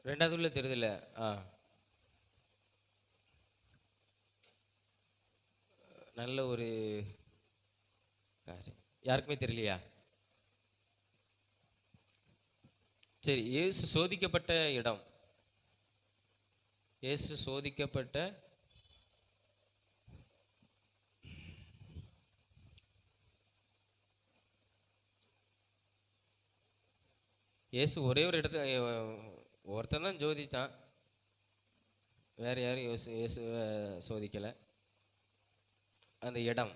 ரெண்டாவது உள்ள தெரியுதுல? நல்ல ஒரு காரியம். யாருக்குமே தெரியலையா? சரி, இயேசு சோதிக்கப்பட்ட இடம். இயேசு சோதிக்கப்பட்ட இயேசு ஒரே ஒரு இடத்துல ஒருத்தன் தான் சோதித்தான், வேற யாரும் இயேசு சோதிக்கல. அந்த இடம்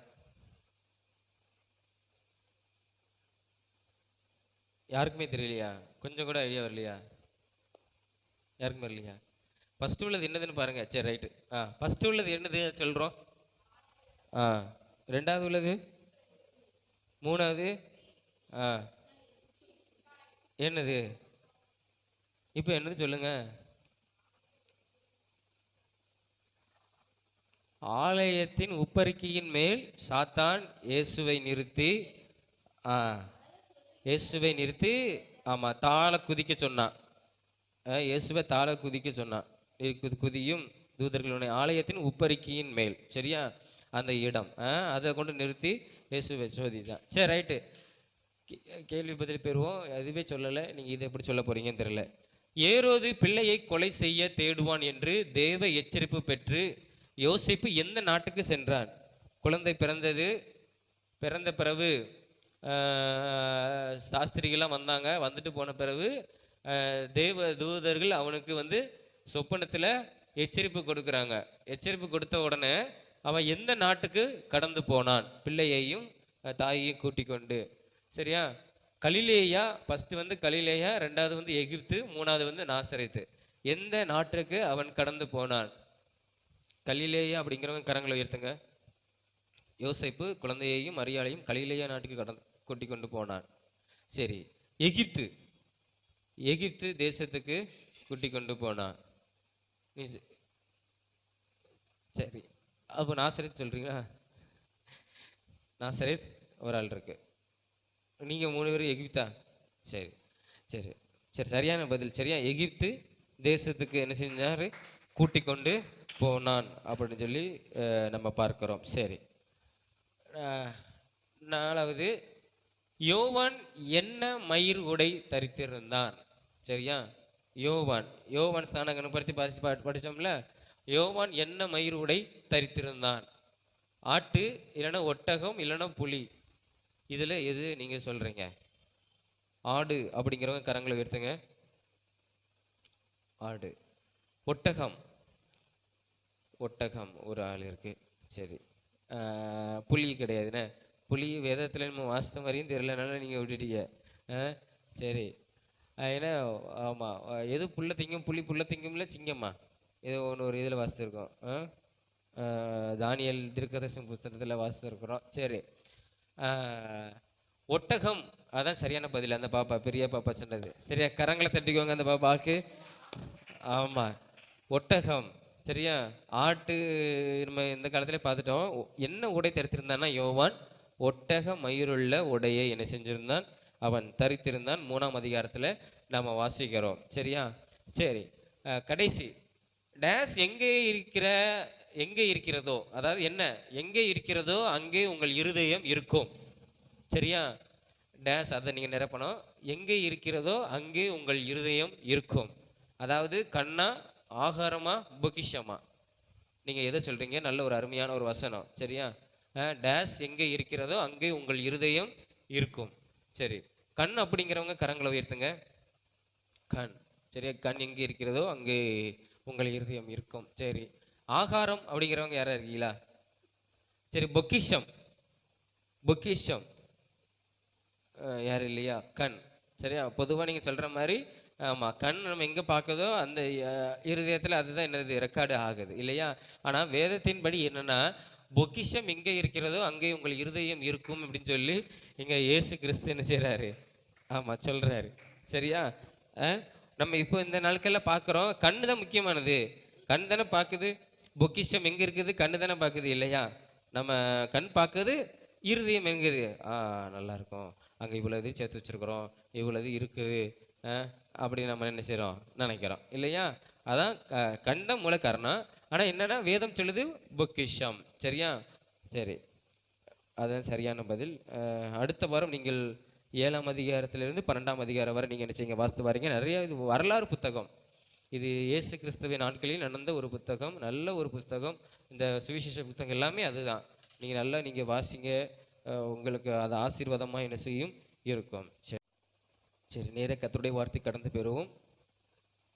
யாருக்குமே தெரியலையா? கொஞ்சம் கூட ஐடியா வரலையா? யாருக்குமே வரலையா? ஃபர்ஸ்ட் உள்ளது என்னதுன்னு பாருங்க. சரி ரைட்டு. ஃபர்ஸ்ட் உள்ளது என்னது சொல்றோம். ரெண்டாவது உள்ளது, மூணாவது என்னது? இப்போ என்னது சொல்லுங்க. ஆலயத்தின் உப்பரிக்கையின் மேல் சாத்தான் இயேசுவை நிறுத்தி ஆமா தாள குதிக்க சொன்னான். இயேசுவை தாள குதிக்க சொன்னான். குதியும் தூதர்களுடைய ஆலயத்தின் உப்பரிக்கையின் மேல். சரியா? அந்த இடம் அதை கொண்டு நிறுத்தி இயேசுவை சோதித்தான். சரி ரைட்டு. கேள்வி பதில் பெறுவோம். அதுவே சொல்லலை, நீங்கள் இதை எப்படி சொல்ல போறீங்கன்னு தெரியல. ஏரோது பிள்ளையை கொலை செய்ய தேடுவான் என்று தேவ எச்சரிப்பு பெற்று யோசேப்பு எந்த நாட்டுக்கு சென்றான்? குழந்தை பிறந்த பிறகு சாஸ்திரிகள்லாம் வந்தாங்க. வந்துட்டு போன பிறகு தேவ தூதர்கள் அவனுக்கு சொப்பனத்தில் எச்சரிப்பு கொடுக்குறாங்க. எச்சரிப்பு கொடுத்த உடனே அவன் எந்த நாட்டுக்கு கடந்து போனான்? பிள்ளையையும் தாயையும் கூட்டிக் கொண்டு. சரியா? கலிலேயா. ஃபர்ஸ்ட் கலிலேயா, ரெண்டாவது எகிப்து, மூணாவது நாசரேத்து. எந்த நாட்டுக்கு அவன் கடந்து போனான்? கலிலேயா அப்படிங்கிறவங்க கரங்களை உயர்த்துங்க. யோசேப்பு குழந்தையையும் மரியாளையும் கலிலேயா நாட்டுக்கு கூட்டி கொண்டு போனான். சரி, எகிப்து தேசத்துக்கு கூட்டி கொண்டு போனான். சரி, அப்போ நாசரேத் சொல்றீங்களா? நாசரேத் ஒரு ஆள் இருக்கு. நீங்க 3 பேரும் எகிப்தா? சரி சரி சரி, சரியான பதில். சரியா? எகிப்து தேசத்துக்கு என்ன செஞ்சாரு? கூட்டி கொண்டு போனான் அப்படின்னு சொல்லி நம்ம பார்க்கிறோம். சரி, நாலாவது, யோவான் என்ன மயிர் உடை தரித்திருந்தான்? சரியா? யோவான் ஸ்நானகனை பற்றி படித்தோம்ல. யோவான் என்ன மயிர் உடை தரித்திருந்தான்? ஆட்டு, இல்லைன்னா ஒட்டகம், இல்லைன்னா புலி. இதுல எது நீங்க சொல்றீங்க? ஆடு அப்படிங்கிறவங்க கரங்களை உயர்த்துங்க. ஆடு. ஒட்டகம் ஒரு ஆள் இருக்கு. சரி, புலி கிடையாதுன்னு. புலி வேதத்தில் நம்ம வாசித்த மாதிரியும் தெரியலனால நீங்கள் விட்டுட்டீங்க. சரி. ஏன்னா ஆமாம், எது புல்ல திங்கும், புலி புல்ல திங்கும்ல சிங்கம்மா, ஏதோ ஒரு இதில் வாசிச்சிருக்கோம். தானியல் திருக்கதர்சன புத்தகத்தில் வாசிச்சிருக்கிறோம். சரி. ஒட்டகம், அதான் சரியான பதில். அந்த பாப்பா, பெரிய பாப்பா சொன்னது சரியா. கரங்களை தட்டிக்கோங்க அந்த பாப்பாவுக்கு. ஆமாம், ஒட்டகம். சரியா. ஆட்டு நம்ம இந்த காலத்திலே பார்த்துட்டோம். என்ன உடை தரித்திருந்தான்னா யோவான் ஒட்டக மயிருள்ள உடையை என்ன செஞ்சிருந்தான், அவன் தரித்திருந்தான். 3ஆம் அதிகாரத்தில் நாம் வாசிக்கிறோம். சரியா. சரி. கடைசி டேஸ் எங்கே இருக்கிறதோ, அதாவது என்ன எங்கே இருக்கிறதோ அங்கே உங்கள் இருதயம் இருக்கும். சரியா. டேஸ் அதை நீங்கள் நிரப்பணும். எங்கே இருக்கிறதோ அங்கே உங்கள் இருதயம் இருக்கும். அதாவது கண்ணா, ஆகாரமா, பொக்கிஷமா, நீங்கள் எதை சொல்கிறீங்க? நல்ல ஒரு அருமையான ஒரு வசனம். சரியா. டேஸ் எங்கே இருக்கிறதோ அங்கே உங்கள் இருதயம் இருக்கும். சரி. கண் அப்படிங்கிறவங்க கரங்களை உயர்த்துங்க. கண். சரியா. கண் எங்கே இருக்கிறதோ அங்கே உங்கள் இருதயம் இருக்கும். சரி. ஆகாரம் அப்படிங்கிறவங்க யாரா இருக்கீங்களா? சரி. பொக்கிஷம், பொக்கிஷம் யார் இல்லையா? கண். சரியா. பொதுவாக நீங்கள் சொல்கிற மாதிரி ஆமாம், கண் நம்ம எங்கே பார்க்குதோ அந்த இருதயத்தில் அதுதான் என்னது ரெக்கார்டு ஆகுது இல்லையா. ஆனால் வேதத்தின்படி என்னென்னா, பொக்கிஷம் எங்கே இருக்கிறதோ அங்கே உங்கள் இருதயம் இருக்கும் அப்படின்னு சொல்லி இங்கே இயேசு கிறிஸ்து என்ன செய்கிறாரு? ஆமாம், சொல்கிறாரு. சரியா. நம்ம இப்போ இந்த நாட்களில் பார்க்குறோம், கண்ணு தான் முக்கியமானது. கண் தானே பார்க்குது. பொக்கிஷம் எங்கே இருக்குது? கண்ணு தானே பார்க்குது இல்லையா. நம்ம கண் பார்க்குது, இருதயம் எங்குது? நல்லா இருக்கும், அங்கே இவ்வளோ இது சேர்த்து வச்சுருக்குறோம், இவ்வளோ இது இருக்குது அப்படி நம்ம என்ன செய்கிறோம், நினைக்கிறோம் இல்லையா. அதான் கண் தான் மூல காரணம். ஆனால் என்னென்னா வேதம் சொல்லுது பொக்கிஷம். சரியா. சரி, அதுதான் சரியான பதில். அடுத்த வாரம் நீங்கள் 7ஆம் அதிகாரத்திலிருந்து 12ஆம் அதிகாரம் வரை நீங்கள் என்ன செய்யுங்க, வாசித்து பாருங்க. நிறைய இது வரலாறு புத்தகம். இது இயேசு கிறிஸ்துவின் நாட்களில் நடந்த ஒரு புத்தகம், நல்ல ஒரு புத்தகம். இந்த சுவிசேஷ புத்தகம் எல்லாமே அதுதான். நீங்கள் நல்லா நீங்கள் வாசிங்க, உங்களுக்கு அது ஆசீர்வாதமாக என்ன செய்யும் இருக்கும். சரி, நேர கர்த்தருடைய வார்த்தை கடந்து பெறுவோம்.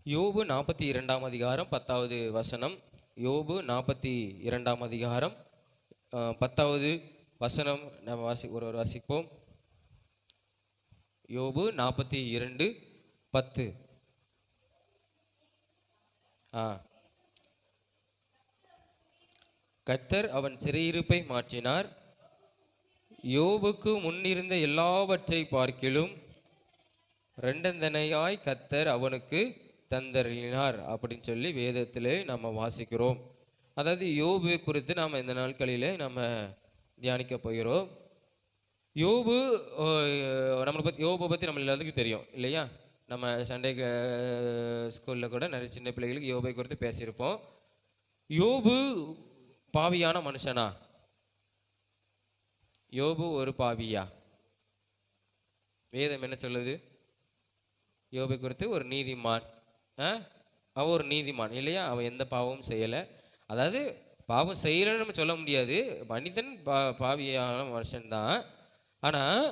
யோபு 42ஆம் அதிகாரம் 10வது வசனம். யோபு 42ஆம் அதிகாரம் 10வது வசனம் நாம் ஒருவர் வாசிப்போம். யோபு 42:10. கர்த்தர் அவன் சிறையிருப்பை மாற்றினார், யோபுக்கு முன்னிருந்த எல்லாவற்றை பார்க்கிலும் ரெண்டந்தனையாய் கர்த்தர் அவனுக்கு தந்தருளினார் அப்படின்னு சொல்லி வேதத்திலே நம்ம வாசிக்கிறோம். அதாவது யோபு குறித்து நாம் இந்த நாட்களிலே நம்ம தியானிக்க போகிறோம். யோபு யோபை பற்றி நம்ம எல்லாத்துக்கும் தெரியும் இல்லையா. நம்ம சண்டே ஸ்கூலில் கூட நிறைய சின்ன பிள்ளைகளுக்கு யோபை குறித்து பேசியிருப்போம். யோபு பாவியான மனுஷனா? யோபு ஒரு பாவியா? வேதம் என்ன சொல்லுது? யோபை குறித்து ஒரு நீதிமான். அவன் ஒரு நீதிமான் இல்லையா. அவன் எந்த பாவமும் செய்யலை. அதாவது பாவம் செய்யலைன்னு நம்ம சொல்ல முடியாது. மனிதன் பாவியான மனுஷன்தான். ஆனால்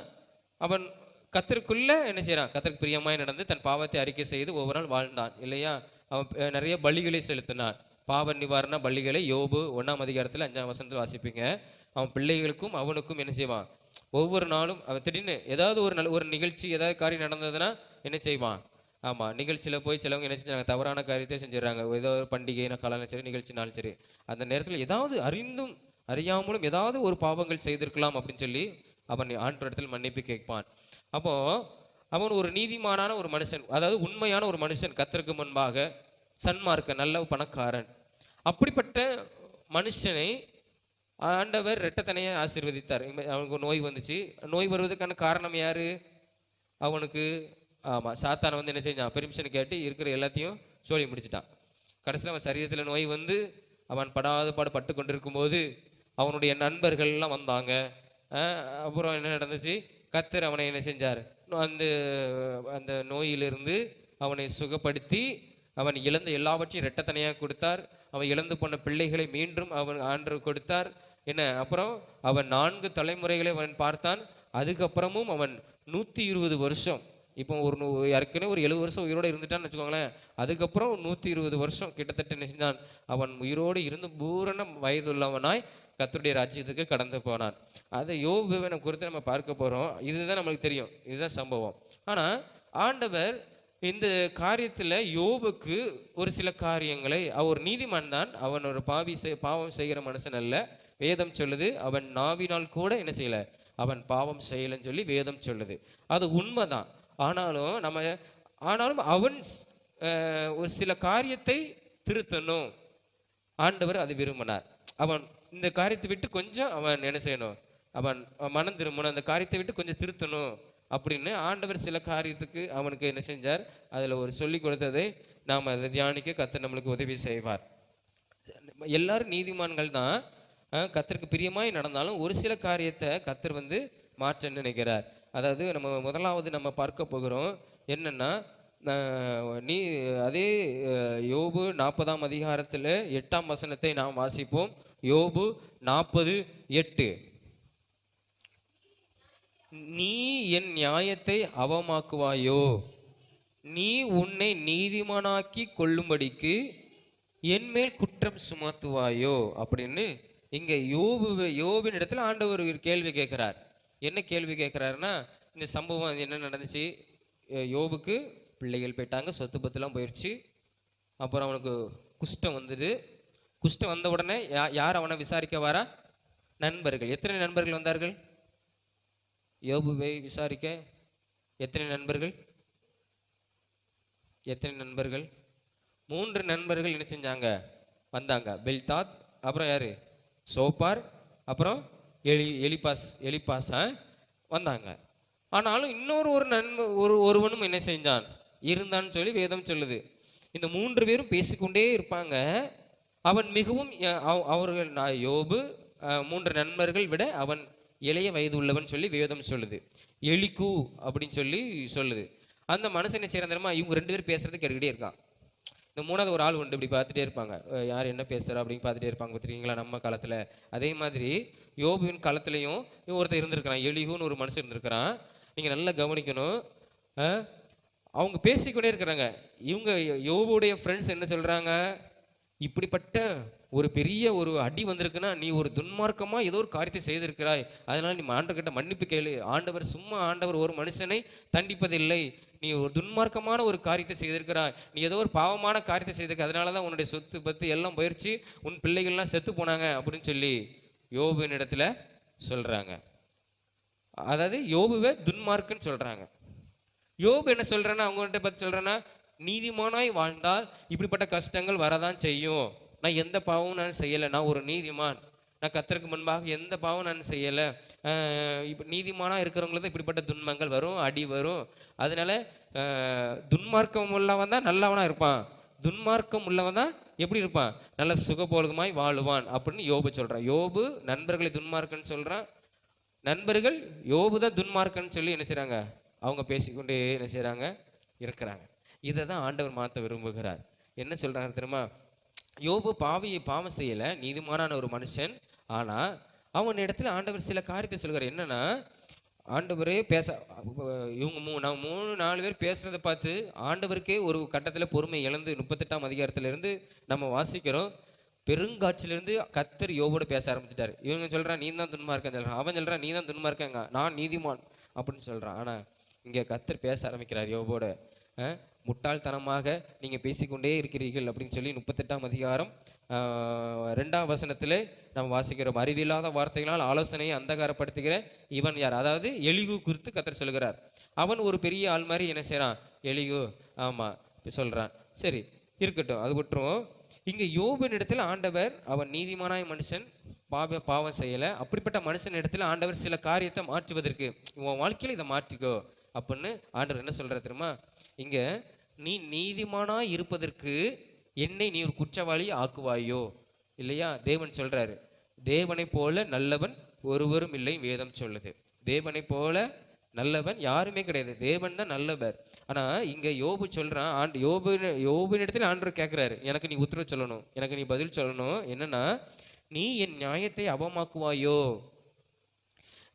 அவன் கர்த்தருக்குள்ள என்ன செய்கிறான்? கர்த்தருக்கு பிரியமாய் நடந்து தன் பாவத்தை அறிக்கை செய்து ஒவ்வொரு நாள் வாழ்ந்தான் இல்லையா. அவன் நிறைய பலிகளை செலுத்தினான், பாவ நிவாரண பலிகளை. யோபு 1ஆம் அதிகாரத்தில் 5ஆம் வசனத்தில் வாசிப்பீங்க. அவன் பிள்ளைகளுக்கும் அவனுக்கும் என்ன செய்வான்? ஒவ்வொரு நாளும் அவன் திடீர்னு ஏதாவது ஒரு நிகழ்ச்சி, ஏதாவது காரியம் நடந்ததுன்னா என்ன செய்வான்? ஆமாம், நிகழ்ச்சியில் போய் சிலவங்க என்ன செஞ்சாங்க, தவறான காரியத்தை செஞ்சிடறாங்க. ஏதோ ஒரு பண்டிகை காலம் சரி, நிகழ்ச்சினாலும் சரி, அந்த நேரத்தில் ஏதாவது அறிந்தும் அறியாமலும் ஏதாவது ஒரு பாவங்கள் செய்திருக்கலாம் அப்படின்னு சொல்லி அவன் ஆண்டவரிடத்தில் மன்னிப்பு கேட்பான். அப்போ அவன் ஒரு நீதிமானான ஒரு மனுஷன், அதாவது உண்மையான ஒரு மனுஷன், கர்த்தருக்கு முன்பாக சன்மார்க்க நல்ல பணக்காரன். அப்படிப்பட்ட மனுஷனை ஆண்டவர் இரட்டத்தனையை ஆசீர்வதித்தார். அவனுக்கு நோய் வந்துச்சு. நோய் வருவதற்கான காரணம் யாரு? அவனுக்கு ஆமாம், சாத்தான் வந்து என்ன செஞ்சான்? பெர்மிஷன் கேட்டு இருக்கிற எல்லாத்தையும் சொல்லி முடிச்சிட்டான். கடைசியில் அவன் சரீரத்தில் நோய் வந்து அவன் பட்டு கொண்டிருக்கும் போது அவனுடைய நண்பர்கள்லாம் வந்தாங்க. அப்புறம் என்ன நடந்துச்சு? கர்த்தர் அவனை என்ன செஞ்சார்? அந்த நோயிலிருந்து அவனை சுகப்படுத்தி அவன் இழந்த எல்லாவற்றையும் இரட்டத்தனையாக கொடுத்தார். அவன் இழந்து போன பிள்ளைகளை மீண்டும் அவன் ஆண்டவர் கொடுத்தார். என்ன அப்புறம் அவன் 4 தலைமுறைகளை அவன் பார்த்தான். அதுக்கப்புறமும் அவன் 120 வருஷம் இப்போ ஏற்கனவே ஒரு 70 வருஷம் உயிரோடு இருந்துட்டான்னு வச்சுக்கோங்களேன். அதுக்கப்புறம் 120 வருஷம் கிட்டத்தட்ட என்ன செஞ்சான், அவன் உயிரோடு இருந்து பூரண வயதுள்ளவனாய் கர்த்தருடைய ராஜ்யத்துக்கு கடந்து போனான். அதை யோபுவை குறித்து நம்ம பார்க்க போகிறோம். இதுதான் நம்மளுக்கு தெரியும், இதுதான் சம்பவம். ஆனால் ஆண்டவர் இந்த காரியத்தில் யோபுக்கு ஒரு சில காரியங்களை, அவர் நீதிமான் தான், அவன் ஒரு பாவம் செய்கிற மனுஷன் அல்ல. வேதம் சொல்லுது அவன் நாவினால் கூட என்ன செய்யலை, அவன் பாவம் செய்யலைன்னு சொல்லி வேதம் சொல்லுது. அது உண்மைதான். ஆனாலும் அவன் ஒரு சில காரியத்தை திருத்தணும், ஆண்டவர் அதை விரும்பினார். அவன் இந்த காரியத்தை விட்டு கொஞ்சம் அவன் என்ன செய்யணும், அவன் மனம் திரும்பணும், அந்த காரியத்தை விட்டு கொஞ்சம் திருத்தணும் அப்படின்னு ஆண்டவர் சில காரியத்துக்கு அவனுக்கு என்ன செஞ்சார், அதில் ஒரு சொல்லி கொடுத்ததை நாம் அதை தியானிக்க கர்த்தர் நம்மளுக்கு உதவி செய்வார். எல்லாரும் நீதிமான்கள் தான், கர்த்தருக்கு பிரியமாய் நடந்தாலும் ஒரு சில காரியத்தை கர்த்தர் மாற்ற நினைக்கிறார். அதாவது நம்ம முதலாவது நம்ம பார்க்க போகிறோம் என்னன்னா, அதே யோபு 40ஆம் அதிகாரத்தில் 8ஆம் வசனத்தை நாம் வாசிப்போம். யோபு 40:8. நீ என் நியாயத்தை அவமாக்குவாயோ, நீ உன்னை நீதிமானாக்கி கொள்ளும்படிக்கு என் மேல் குற்றம் சுமத்துவாயோ அப்படின்னு இங்க யோபின் இடத்துல ஆண்டவர் ஒரு கேள்வி கேட்கிறார். என்ன கேள்வி கேட்கிறாருன்னா, இந்த சம்பவம் என்ன நடந்துச்சு, யோபுக்கு பிள்ளைகள் போயிட்டாங்க, சொத்து பத்துலாம் போயிடுச்சு. அப்புறம் அவனுக்கு குஷ்டம் வந்தது. குஷ்டம் வந்த உடனே யார் அவனை விசாரிக்க வாரா? நண்பர்கள். எத்தனை நண்பர்கள் வந்தார்கள் யோபுவை விசாரிக்க? எத்தனை நண்பர்கள்? 3 நண்பர்கள் என்ன செஞ்சாங்க, வந்தாங்க. பெல்தாத், அப்புறம் யாரு, சோப்பார், அப்புறம் எலிப்பாஸ் வந்தாங்க. ஆனாலும் இன்னொரு ஒருவனும் என்ன செஞ்சான், இருந்தான்னு சொல்லி வேதம் சொல்லுது. இந்த 3 பேரும் பேசிக்கொண்டே இருப்பாங்க. அவன் மிகவும் யோபு 3 நண்பர்கள் விட அவன் இளைய வயது உள்ளவன் சொல்லி வேதம் சொல்லுது. எலிகு அப்படின்னு சொல்லி சொல்லுது. அந்த மனுஷன் என்ன செய்யறான் தெரியுமா, இவங்க 2 பேரும் பேசுறது கேட்டுக்கிட்டே இருக்கான். இந்த 3வது ஒரு ஆள் உண்டு, இப்படி பார்த்துட்டே இருப்பாங்க, யார் என்ன பேசுகிறா அப்படின்னு பார்த்துட்டே இருப்பாங்க. பார்த்துருக்கீங்களா நம்ம காலத்தில்? அதே மாதிரி யோபுவின் காலத்துலேயும் ஒருத்தர் இருந்திருக்கிறான், எலிகுன்னு ஒரு மனுஷன் இருந்திருக்கிறான். நீங்கள் நல்லா கவனிக்கணும். அவங்க பேசிக்கொண்டே இருக்கிறாங்க. இவங்க யோபுடைய ஃப்ரெண்ட்ஸ் என்ன சொல்கிறாங்க, இப்படிப்பட்ட ஒரு பெரிய ஒரு அடி வந்திருக்குன்னா நீ ஒரு துன்மார்க்கமாக ஏதோ ஒரு காரியத்தை செய்திருக்கிறாய், அதனால் நீ ஆண்டவர்கிட்ட மன்னிப்பு கேளு. ஆண்டவர் ஒரு மனுஷனை தண்டிப்பதில்லை, நீ ஒரு துன்மார்க்கமான ஒரு காரியத்தை செய்திருக்கிறாய், நீ ஏதோ ஒரு பாவமான காரியத்தை செய்திருக்க, அதனால தான் உன்னுடைய சொத்து பத்து எல்லாம் போயிடுச்சு, உன் பிள்ளைகள்லாம் செத்து போனாங்க அப்படின்னு சொல்லி யோபுவின் இடத்துல சொல்கிறாங்க. அதாவது யோபுவை துன்மார்க்குன்னு சொல்கிறாங்க. யோபு என்ன சொல்கிறேன்னா, அவங்ககிட்ட பற்றி சொல்கிறேன்னா, நீதிமானாய் வாழ்ந்தால் இப்படிப்பட்ட கஷ்டங்கள் வரதான் செய்யும். நான் எந்த பாவமும் நான் செய்யலை, நான் ஒரு நீதிமான், நான் கர்த்தருக்கு முன்பாக எந்த பாவம் நான் செய்யலை. இப்போ நீதிமானாக இருக்கிறவங்களுக்கு தான் இப்படிப்பட்ட துன்பங்கள் வரும், அடி வரும். அதனால துன்மார்க்கம் உள்ளவன் தான் நல்லவனாக இருப்பான், துன்மார்க்கம் உள்ளவன் தான் எப்படி இருப்பான், நல்ல சுகபோலகமாய் வாழுவான் அப்படின்னு யோபு சொல்கிறான். யோபு நண்பர்களை துன்மார்க்கன்னு சொல்கிறான். நண்பர்கள் யோபு தான் துன்மார்க்கன்னு சொல்லி என்ன செய்கிறாங்க, அவங்க பேசிக்கொண்டே என்ன செய்கிறாங்க, இருக்கிறாங்க. இதை தான் ஆண்டவர் மாற்ற விரும்புகிறார். என்ன சொல்கிறாங்க தெரியுமா, யோபு பாவம் செய்யலை, நீதிமானான ஒரு மனுஷன். ஆனால் அவன் இடத்துல ஆண்டவர் சில காரியத்தை சொல்கிறார். என்னன்னா, ஆண்டவரே இவங்க 3-4 பேர் பேசுகிறத பார்த்து ஆண்டவருக்கே ஒரு கட்டத்தில் பொறுமை இழந்து 38ஆம் அதிகாரத்திலிருந்து நம்ம வாசிக்கிறோம். பெருங்காட்சியிலிருந்து கர்த்தர் யோபோடு பேச ஆரம்பிச்சிட்டாரு. இவங்க சொல்கிறான் நீ தான் துன்மார்க்கன்னு சொல்கிறான், அவன் சொல்கிறான் நீ தான் துன்மார்க்கங்க, நான் நீதிமான் அப்படின்னு சொல்கிறான். ஆனால் இங்கே கர்த்தர் பேச ஆரம்பிக்கிறார் யோபோட. முட்டாள்தனமாக நீங்கள் பேசிக்கொண்டே இருக்கிறீர்கள் அப்படின்னு சொல்லி 38ஆம் அதிகாரம் 2ஆம் வசனத்தில் நம்ம வாசிக்கிறோம். அறிவில்லாத வார்த்தைகளால் ஆலோசனையை அந்தகாரப்படுத்துகிற இவன் யார்? அதாவது எலிகு குறித்து கர்த்தர் சொல்கிறார். அவன் ஒரு பெரிய ஆள் மாதிரி என்ன செய்கிறான், எலிகு ஆமாம் சொல்கிறான். சரி இருக்கட்டும், அது விட்டுருவோம். இங்கே யோபின் இடத்துல ஆண்டவர், அவன் நீதிமானாய் மனுஷன், பாவம் செய்யலை, அப்படிப்பட்ட மனுஷன் இடத்துல ஆண்டவர் சில காரியத்தை மாற்றுவதற்கு, உன் வாழ்க்கையில் இதை மாற்றிக்கோ அப்படின்னு ஆண்டவர் என்ன சொல்கிறார் தெரியுமா, இங்கே நீ நீதிமானாய் இருப்பதற்கு என்னை நீ ஒரு குற்றவாளி ஆக்குவாயோ இல்லையா? தேவன் சொல்கிறாரு, தேவனை போல நல்லவன் ஒருவரும் இல்லை வேதம் சொல்லுது. தேவனை போல நல்லவன் யாருமே கிடையாது, தேவன் தான் நல்லவர். ஆனால் இங்கே யோபு சொல்கிறான், யோபின் இடத்துல ஆண்டவர் கேட்குறாரு, எனக்கு நீ உத்தரவு சொல்லணும், எனக்கு நீ பதில் சொல்லணும். என்னன்னா, நீ என் நியாயத்தை அவமாக்குவாயோ.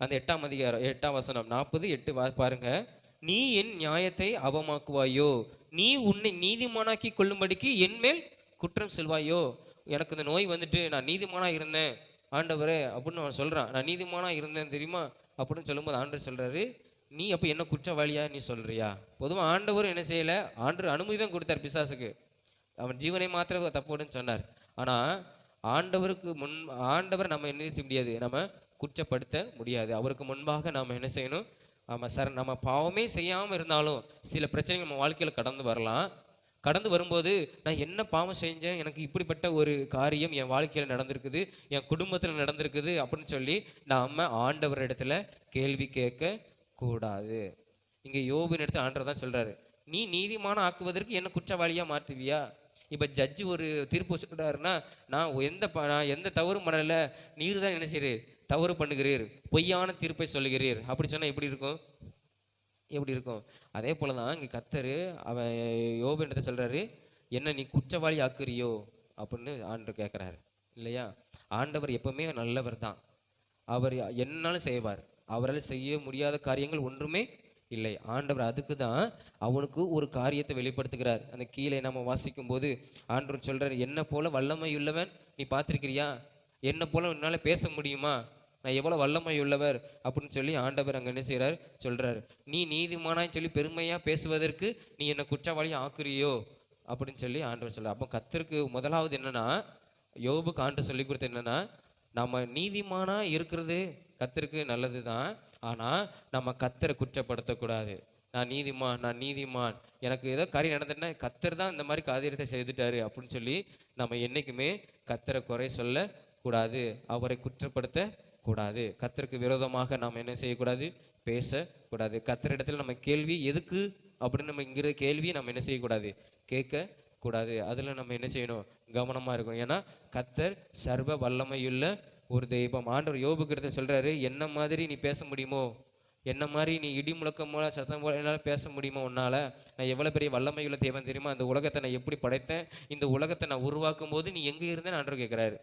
அந்த 8ஆம் அதிகாரம் 8ஆம் வசனம் 40:8 பாருங்க. நீ என் நியாயத்தை அவமாக்குவாயோ, நீ உன்னை நீதிமானாக்கி கொள்ளும்படிக்கு என் மேல் குற்றம் சொல்வாயோ. எனக்கு இந்த நோய் வந்துட்டு நான் நீதிமானா இருந்தேன் ஆண்டவரே அப்படின்னு அவன் சொல்றான். நான் நீதிமானா இருந்தேன் தெரியுமா அப்படின்னு சொல்லும்போது ஆண்டவர் சொல்றாரு, நீ அப்போ என்ன குற்றவாளியா நீ சொல்றியா? பொதுவாக ஆண்டவரும் என்ன செய்யல, ஆண்டவர் அனுமதி தான் கொடுத்தார் பிசாசுக்கு, அவன் ஜீவனை மாத்திர தப்போடுன்னு சொன்னார். ஆனால் ஆண்டவர் நம்ம என்ன செய்ய முடியாது, நம்ம குற்றப்படுத்த முடியாது. அவருக்கு முன்பாக நாம் என்ன செய்யணும், நம்ம பாவமே செய்யாமல் இருந்தாலும் சில பிரச்சனைகள் நம்ம வாழ்க்கையில் கடந்து வரலாம். கடந்து வரும்போது நான் என்ன பாவம் செஞ்சேன், எனக்கு இப்படிப்பட்ட ஒரு காரியம் என் வாழ்க்கையில் நடந்திருக்குது, என் குடும்பத்தில் நடந்திருக்குது அப்படின்னு சொல்லி நாம் ஆண்டவர் இடத்துல கேள்வி கேட்க கூடாது. இங்கே யோபின் இடத்துல ஆண்டவர் தான் சொல்றாரு, நீ நீதிமான ஆக்குவதற்கு என்ன குற்றவாளியாக மாற்றுவியா? இப்போ ஜட்ஜு ஒரு தீர்ப்பு சொல்கிறாருன்னா, நான் எந்த தவறும் பண்ணலை, நீர் தான் என்ன செய்கிறீர், தவறு பண்ணுகிறீர், பொய்யான தீர்ப்பை சொல்லுகிறீர் அப்படி சொன்னால் எப்படி இருக்கும்? எப்படி இருக்கும்? அதே போல தான் இங்கே கர்த்தர் அவன் யோபுன்றதை சொல்கிறாரு, என்ன நீ குற்றவாளி ஆக்குறியோ அப்படின்னு ஆண்டவர் கேட்குறாரு இல்லையா? ஆண்டவர் எப்பவுமே நல்லவர் தான், அவர் என்னாலும் செய்வார், அவரால் செய்ய முடியாத காரியங்கள் ஒன்றுமே இல்லை. ஆண்டவர் அதுக்கு தான் அவனுக்கு ஒரு காரியத்தை வெளிப்படுத்துகிறார். அந்த கீழே நம்ம வாசிக்கும் போது ஆண்டவர் சொல்றார், என்ன போல வல்லமை உள்ளவன் நீ பார்த்திருக்கிறியா? என்ன போல உன்னால பேச முடியுமா? நான் எவ்வளோ வல்லமை உள்ளவர் அப்படின்னு சொல்லி ஆண்டவர் அங்கே என்ன செய்கிறார் சொல்றாரு. நீ நீதிமானான்னு சொல்லி பெருமையாக பேசுவதற்கு நீ என்ன குற்றவாளியாக ஆக்குறியோ அப்படின்னு சொல்லி ஆண்டவர் சொல்றார். அப்போ கர்த்தருக்கு முதலாவது என்னன்னா, யோபுக்கு ஆண்டவர் சொல்லி கொடுத்த என்னன்னா, நம்ம நீதிமானா இருக்கிறது கர்த்தருக்கு நல்லது தான், ஆனால் நம்ம கர்த்தரை குற்றப்படுத்தக்கூடாது. நான் நீதிமான் எனக்கு ஏதோ காரியம் நடந்துட்டா கர்த்தர் தான் இந்த மாதிரி காரியத்தை செய்துட்டாரு அப்படின்னு சொல்லி நம்ம என்றைக்குமே கர்த்தரை குறை சொல்லக்கூடாது, அவரை குற்றப்படுத்த கூடாது. கர்த்தருக்கு விரோதமாக நாம் என்ன செய்யக்கூடாது, பேசக்கூடாது. கர்த்தரிடத்தில் நம்ம கேள்வி எதுக்கு அப்படின்னு நம்ம இங்கிற கேள்வியை நம்ம என்ன செய்யக்கூடாது, கேட்கக்கூடாது. அதில் நம்ம என்ன செய்யணும், கவனமாக இருக்கணும். ஏன்னா கர்த்தர் சர்வ வல்லமையுள்ள ஒரு தெய்வம். ஆண்டவர் யோபுக்கு சொல்றாரு, என்ன மாதிரி நீ பேச முடியுமோ, என்ன மாதிரி நீ இடி முழக்கம் போல சத்தம் போல என்னால் பேச முடியுமோ, உன்னால் நான் எவ்வளோ பெரிய வல்லமையுள்ள தெய்வம் தெரியுமா, அந்த உலகத்தை நான் எப்படி படைத்தேன், இந்த உலகத்தை நான் உருவாக்கும் போது நீ எங்கே இருந்தேன்னு ஆண்டவர் கேட்குறாரு.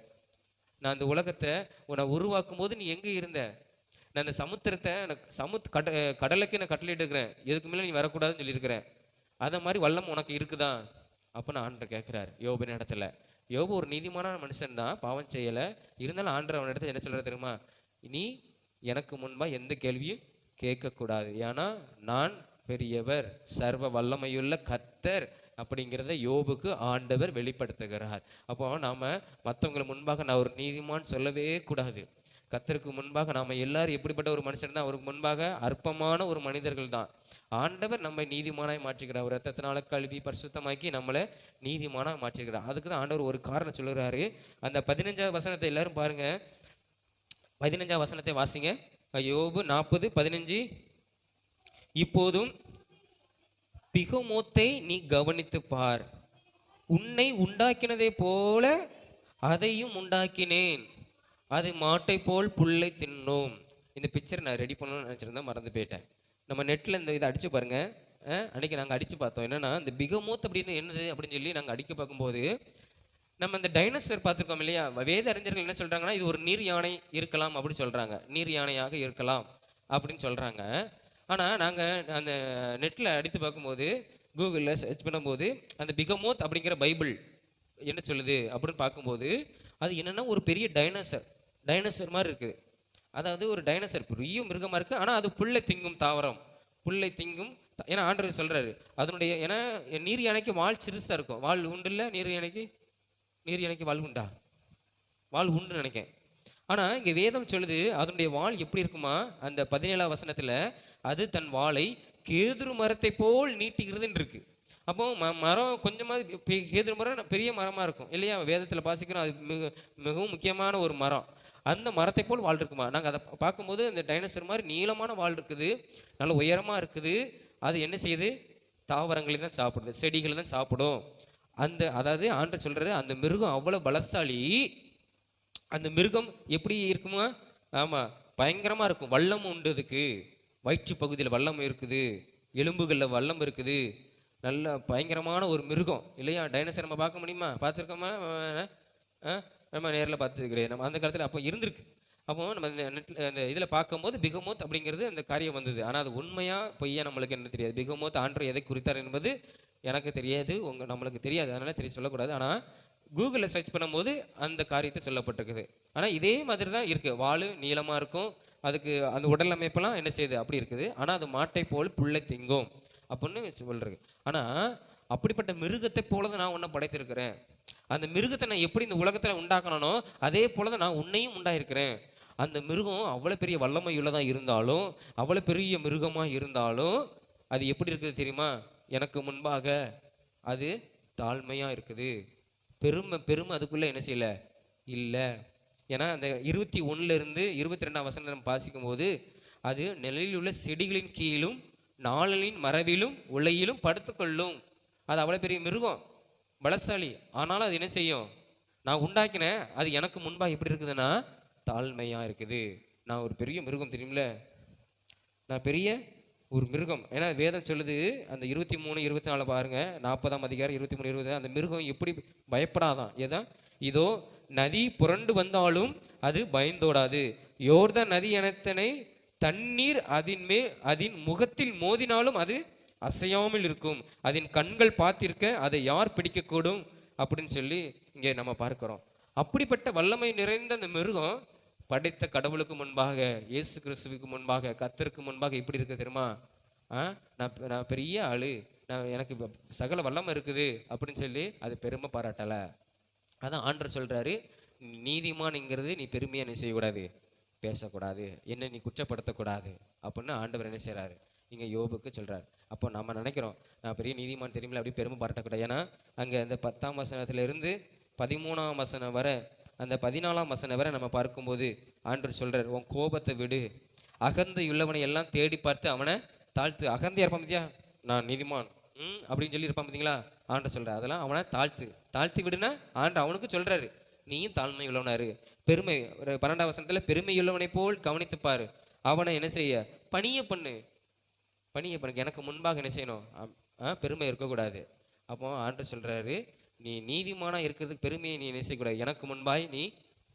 நான் அந்த உலகத்தை உன்னை உருவாக்கும் போது நீ எங்கே இருந்த? நான் அந்த சமுத்திரத்தை கடலுக்கு நான் கட்டளையிட்டு இருக்கிறேன், எதுக்கு மேலே நீ வரக்கூடாதுன்னு சொல்லியிருக்கிறேன், அதை மாதிரி வல்லம் உனக்கு இருக்குதா அப்படின்னு ஆண்டவர் கேட்குறாரு யோபின் இடத்துல. யோபு ஒரு நீதிமான மனுஷன் தான், பாவம் செய்யலை, இருந்தாலும் ஆண்டவர் அவன் இடத்துல என்ன சொல்கிறார் தெரியுமா, நீ எனக்கு முன்பாக எந்த கேள்வியும் கேட்கக்கூடாது, ஏன்னா நான் பெரியவர், சர்வ வல்லமையுள்ள கர்த்தர் அப்படிங்கிறத யோபுக்கு ஆண்டவர் வெளிப்படுத்துகிறார். அப்போ நாம் மற்றவங்களை முன்பாக நான் ஒரு நீதிமான் சொல்லவே கூடாது. கர்த்தருக்கு முன்பாக நாம் எல்லாரும் எப்படிப்பட்ட ஒரு மனுஷன் தான், அவருக்கு முன்பாக அற்பமான ஒரு மனிதர்கள் தான். ஆண்டவர் நம்மை நீதிமானாய் மாற்றுகிறார், ஒரு ரத்தத்தினால கழுவி பரிசுத்தமாக்கி நம்மளை நீதிமானாக மாற்றுகிறார். அதுக்கு தான் ஆண்டவர் ஒரு காரணம் சொல்லுறாரு. அந்த 15ஆவது வசனத்தை எல்லாரும் பாருங்க, 15ஆவது வசனத்தை வாசிங்க. யோபு 40:15. இப்போதும் பிகமோத்தை நீ கவனித்து பார், உன்னை உண்டாக்கினதை போல அதையும் உண்டாக்கினேன், அது மாட்டை போல் புல்லை தின்னோம். இந்த பிக்சர் நான் ரெடி பண்ணணும்னு நினச்சிருந்தேன், மறந்து போயிட்டேன். நம்ம நெட்டில் இந்த இதை அடித்து பாருங்க. அன்றைக்கி நாங்கள் அடித்து பார்த்தோம், என்னென்னா இந்த பிகமோத் அப்படின்னு என்னது அப்படின்னு சொல்லி நாங்கள் அடிக்க பார்க்கும்போது நம்ம இந்த டைனோசர் பார்த்துருக்கோம் இல்லையா, வேத அறிஞர்கள் என்ன சொல்கிறாங்கன்னா, இது ஒரு நீர் யானை இருக்கலாம் அப்படின்னு சொல்கிறாங்க, நீர் யானையாக இருக்கலாம் அப்படின்னு சொல்கிறாங்க. ஆனால் நாங்கள் அந்த நெட்டில் அடித்து பார்க்கும்போது, கூகுளில் சர்ச் பண்ணும்போது, அந்த பிகமோத் அப்படிங்கிற பைபிள் என்ன சொல்லுது அப்படின்னு பார்க்கும்போது, அது என்னென்னா ஒரு பெரிய டைனோசர் மாதிரி இருக்குது. அதாவது ஒரு டைனோசர் பெரிய மிருகமாக இருக்குது, ஆனால் அது புல்லை திங்கும் தாவரம், புல்லை திங்கும். ஏன்னா ஆண்டவர் சொல்கிறாரு அதனுடைய, ஏன்னா நீர் யானைக்கு வால் சிறுசாக இருக்கும், வால் உண்டு இல்லை, நீர் யானைக்கு வால் உண்டா? வால் உண்டு நினைக்கேன். ஆனால் இங்கே வேதம் சொல்லுது அதனுடைய வால் எப்படி இருக்குமா, அந்த 17ஆம் வசனத்தில், அது தன் வாளை கேதுரு மரத்தை போல் நீட்டுகிறதுன்னு இருக்கு. அப்போ மரம் கொஞ்சமாக, கேதுரு மரம் பெரிய மரமாக இருக்கும் இல்லையா, வேதத்தில் வாசிக்கிறோம், அது மிகவும் முக்கியமான ஒரு மரம். அந்த மரத்தை போல் வால் இருக்குமா. நாங்கள் அதை பார்க்கும்போது அந்த டைனோசர் மாதிரி நீளமான வால் இருக்குது, நல்ல உயரமாக இருக்குது. அது என்ன செய்யுது, தாவரங்களை தான் சாப்பிடுது, செடிகளை தான் சாப்பிடும். அதாவது ஆண்டவர் சொல்கிறாரு, அந்த மிருகம் அவ்வளோ பலசாலி. அந்த மிருகம் எப்படி இருக்குமா, ஆமாம் பயங்கரமாக இருக்கும், வல்லம் உண்டு, அதுக்கு வயிற்று பகுதியில் வல்லம் இருக்குது, எலும்புகளில் வல்லம் இருக்குது, நல்ல பயங்கரமான ஒரு மிருகம் இல்லையா. டைனோசர் நம்ம பார்க்க முடியுமா, பார்த்துருக்கோமா? நம்ம நேரில் பார்த்தது கிடையாது, நம்ம அந்த காலத்தில் அப்போ இருந்திருக்கு. அப்போ நம்ம இந்த நெட்டில் அந்த இதில் பார்க்கும்போது பிகமோத் அப்படிங்கிறது அந்த காரியம் வந்தது. ஆனால் அது உண்மையா பொய்யா நம்மளுக்கு என்ன தெரியாது. பிகமோத் ஆண்டவர் எதை குறித்தார் என்பது எனக்கு தெரியாது, நம்மளுக்கு தெரியாது, அதனால் தெரிய சொல்லக்கூடாது. ஆனால் கூகுளில் சர்ச் பண்ணும்போது அந்த காரியத்தை சொல்லப்பட்டிருக்குது. ஆனால் இதே மாதிரி தான் இருக்குது. வால் நீளமாக இருக்கும், அதுக்கு அந்த உடல் அமைப்பெல்லாம் என்ன செய்யுது அப்படி இருக்குது. ஆனால் அது மாட்டை போல் புல்லை திங்கும் அப்படின்னு சொல்கிறது. ஆனால் அப்படிப்பட்ட மிருகத்தை போல தான் நான் உன்னை படைத்திருக்கிறேன். அந்த மிருகத்தை நான் எப்படி இந்த உலகத்தில் உண்டாக்கணும் அதே போல தான் நான் உன்னையும் உண்டாயிருக்கிறேன். அந்த மிருகம் அவ்வளோ பெரிய வல்லமையுள்ளதாக இருந்தாலும், அவ்வளோ பெரிய மிருகமாக இருந்தாலும் அது எப்படி இருக்குது தெரியுமா? எனக்கு முன்பாக அது தாழ்மையாக இருக்குது. பெருமை அதுக்குள்ளே என்ன செய்யலை இல்லை. ஏன்னா அந்த 21 22 வசனம் நம்ம வாசிக்கும் போது, அது நிலையில் உள்ள செடிகளின் கீழும் நாளின் மரபிலும் உலையிலும் படுத்துக்கொள்ளும். அது அவ்வளோ பெரிய மிருகம், பலசாலி. ஆனாலும் அது என்ன செய்யும்? நான் உண்டாக்கினேன், அது எனக்கு முன்பாக எப்படி இருக்குதுன்னா தாழ்மையாக இருக்குது. நான் ஒரு பெரிய மிருகம் தெரியுமில்ல, நான் பெரிய ஒரு மிருகம். ஏன்னா வேதம் சொல்லுது, அந்த 23 24 பாருங்க, 40ஆம் அதிகாரம் 23 20, அந்த மிருகம் எப்படி பயப்படாதான். ஏதான் இதோ நதி புரண்டு வந்தாலும் அது பயந்தோடாது, யோர்தான் நதி இனத்தனை தண்ணீர் அதன் முகத்தில் மோதினாலும் அது அசையாமல் இருக்கும், அதன் கண்கள் பார்த்திருக்க அதை யார் பிடிக்கக்கூடும் அப்படின்னு சொல்லி இங்கே நம்ம பார்க்கிறோம். அப்படிப்பட்ட வல்லமை நிறைந்த அந்த மிருகம் படைத்த கடவுளுக்கு முன்பாக, இயேசு கிறிஸ்துவுக்கு முன்பாக, கர்த்தருக்கு முன்பாக எப்படி இருக்கு தெரியுமா? நான் பெரிய ஆளு, எனக்கு சகல வல்லமை இருக்குது அப்படின்னு சொல்லி அது பெருமை பாராட்டலை. அதான் ஆண்டவர் சொல்றாரு, நீதிமான்ங்கிறது நீ பெருமையாக என்ன செய்யக்கூடாது, பேசக்கூடாது, என்ன நீ குற்றப்படுத்தக்கூடாது அப்படின்னு ஆண்டவர் என்ன செய்யறாரு இங்கே யோபுக்கு சொல்றாரு. அப்போ நம்ம நினைக்கிறோம் நான் பெரிய நீதிமான் தெரியுமில்ல, அப்படி பெருமை பாராட்டக்கூடாது. ஏன்னா அங்கே அந்த 10ஆம் வசனத்திலிருந்து 13ஆம் வசனம் வரை, அந்த 14ஆம் வசனம் வரை நம்ம பார்க்கும்போது ஆண்டவர் சொல்றார், உன் கோபத்தை விடு, அகந்தை உள்ளவனை எல்லாம் தேடி பார்த்து அவனை தாழ்த்து. அகந்தையா இருப்பான் பார்த்தியா, நான் நீதிமான் அப்படின்னு சொல்லி இருப்பான் பார்த்தீங்களா, ஆண்டவர் சொல்றாரு, அதெல்லாம் அவனை தாழ்த்தி விடுனா ஆண்டவர் அவனுக்கு சொல்றாரு, நீயும் தாழ்மை உள்ளவனாரு. பெருமை 12ஆம் வசனத்தில் பெருமை உள்ளவனை போல் கவனித்துப்பாரு, அவனை என்ன செய்ய பணிய பண்ணு. எனக்கு முன்பாக என்ன செய்யணும், பெருமை இருக்கக்கூடாது. அப்போ ஆண்டவர் சொல்றாரு, நீ நீதிமானா இருக்கிறதுக்கு பெருமையை நீ என்ன செய்யக்கூடாது, எனக்கு முன்பாய் நீ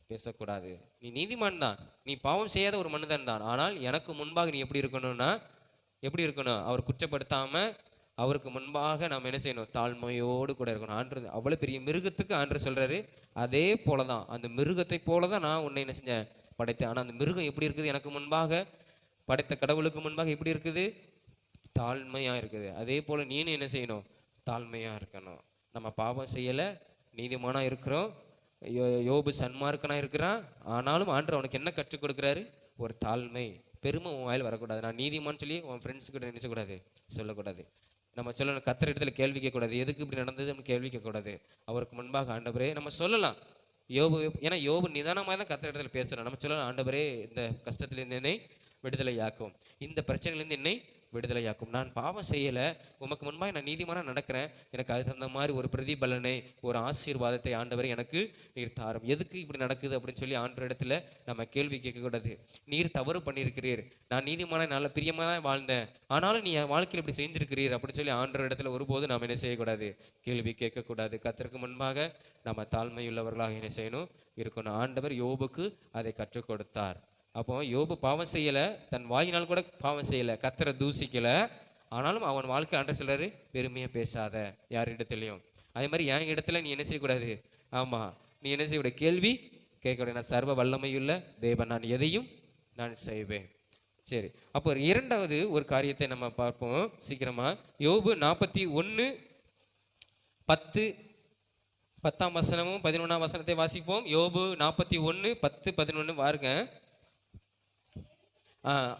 பேசக்கூடாது. நீ நீதிமான் தான், நீ பாவம் செய்யாத ஒரு மனிதன் தான். ஆனால் எனக்கு முன்பாக நீ எப்படி இருக்கணும்னா, எப்படி இருக்கணும், அவர் குற்றப்படுத்தாம அவருக்கு முன்பாக நாம் என்ன செய்யணும், தாழ்மையோடு கூட இருக்கணும். ஆண்டவர் அவ்வளோ பெரிய மிருகத்துக்கு ஆண்டவர் சொல்றாரு, அதே போலதான் அந்த மிருகத்தை போலதான் நான் உன்னை என்ன செஞ்சேன், படைத்தேன். ஆனால் அந்த மிருகம் எப்படி இருக்குது, எனக்கு முன்பாக படைத்த கடவுளுக்கு முன்பாக எப்படி இருக்குது, தாழ்மையா இருக்குது. அதே போல நீனு என்ன செய்யணும், தாழ்மையா இருக்கணும். நம்ம பாவம் செய்யலை, நீதிமானா இருக்கிறோம், யோபு சன்மார்க்கனா இருக்கிறான். ஆனாலும் ஆண்டவர் அவனுக்கு என்ன கற்றுக் கொடுக்குறாரு, ஒரு தாழ்மை. பெருமை உன் வாயில் வரக்கூடாது. நான் நீதிமான்னு சொல்லி உன் ஃப்ரெண்ட்ஸு கிட்ட நினைச்சக்கூடாது, சொல்லக்கூடாது. நம்ம சொல்லணும், கர்த்தர் இடத்துல கேள்வி கேட்கக்கூடாது, எதுக்கு இப்படி நடந்தது நம்ம கேள்வி கேட்கக்கூடாது. அவருக்கு முன்பாக ஆண்டவரே நம்ம சொல்லலாம். யோபு, ஏன்னா யோபு நிதானமாக தான் கர்த்தர் இடத்துல பேசுகிறோம். நம்ம சொல்லலாம், ஆண்டவரே இந்த கஷ்டத்துலேருந்து என்னை விடுதலையாக்கும், இந்த பிரச்சனையிலேருந்து என்னை விடுதலையாக்கும், நான் பாவம் செய்யலை, உமக்கு முன்பாக நான் நீதிமானா நடக்கிறேன், எனக்கு அது தகுந்த மாதிரி ஒரு பிரதிபலனை, ஒரு ஆசீர்வாதத்தை ஆண்டவர் எனக்கு நீர் தாரும். எதுக்கு இப்படி நடக்குது அப்படின்னு சொல்லி ஆண்டவர் இடத்துல நம்ம கேள்வி கேட்கக்கூடாது. நீர் தவறு பண்ணியிருக்கிறீர், நான் நீதிமான நல்ல பிரியமாக தான் வாழ்ந்தேன், ஆனாலும் நீ என் வாழ்க்கையில் இப்படி செஞ்சிருக்கிறீர் அப்படின்னு சொல்லி ஆண்டவர் இடத்துல ஒருபோது நாம் என்ன செய்யக்கூடாது, கேள்வி கேட்கக்கூடாது. கர்த்தருக்கு முன்பாக நம்ம தாழ்மையுள்ளவர்களாக என்ன செய்யணும், இருக்கணும். ஆண்டவர் யோபுக்கு அதை கற்றுக் கொடுத்தார். அப்போ யோபு பாவம் செய்யலை, தன் வாயினால் கூட பாவம் செய்யலை, கர்த்தரை தூசிக்கலை. ஆனாலும் அவன் வாழ்க்கை ஆண்டவர் சொல்றாரு, பெருமையாக பேசாத யார் இடத்துலையும். அதே மாதிரி என் இடத்துல நீ என்ன செய்யக்கூடாது, ஆமாம் நீ என்ன செய்யக்கூடாது, கேள்வி கேட்கக்கூடாது. நான் சர்வ வல்லமையுள்ள தேவன், நான் எதையும் நான் செய்வேன். சரி, அப்போ இரண்டாவது ஒரு காரியத்தை நம்ம பார்ப்போம் சீக்கிரமா. யோபு 41:10, 10ஆம் வசனமும் 11ஆம் வசனத்தை வாசிப்போம். யோபு 41:10-11 பாருங்க.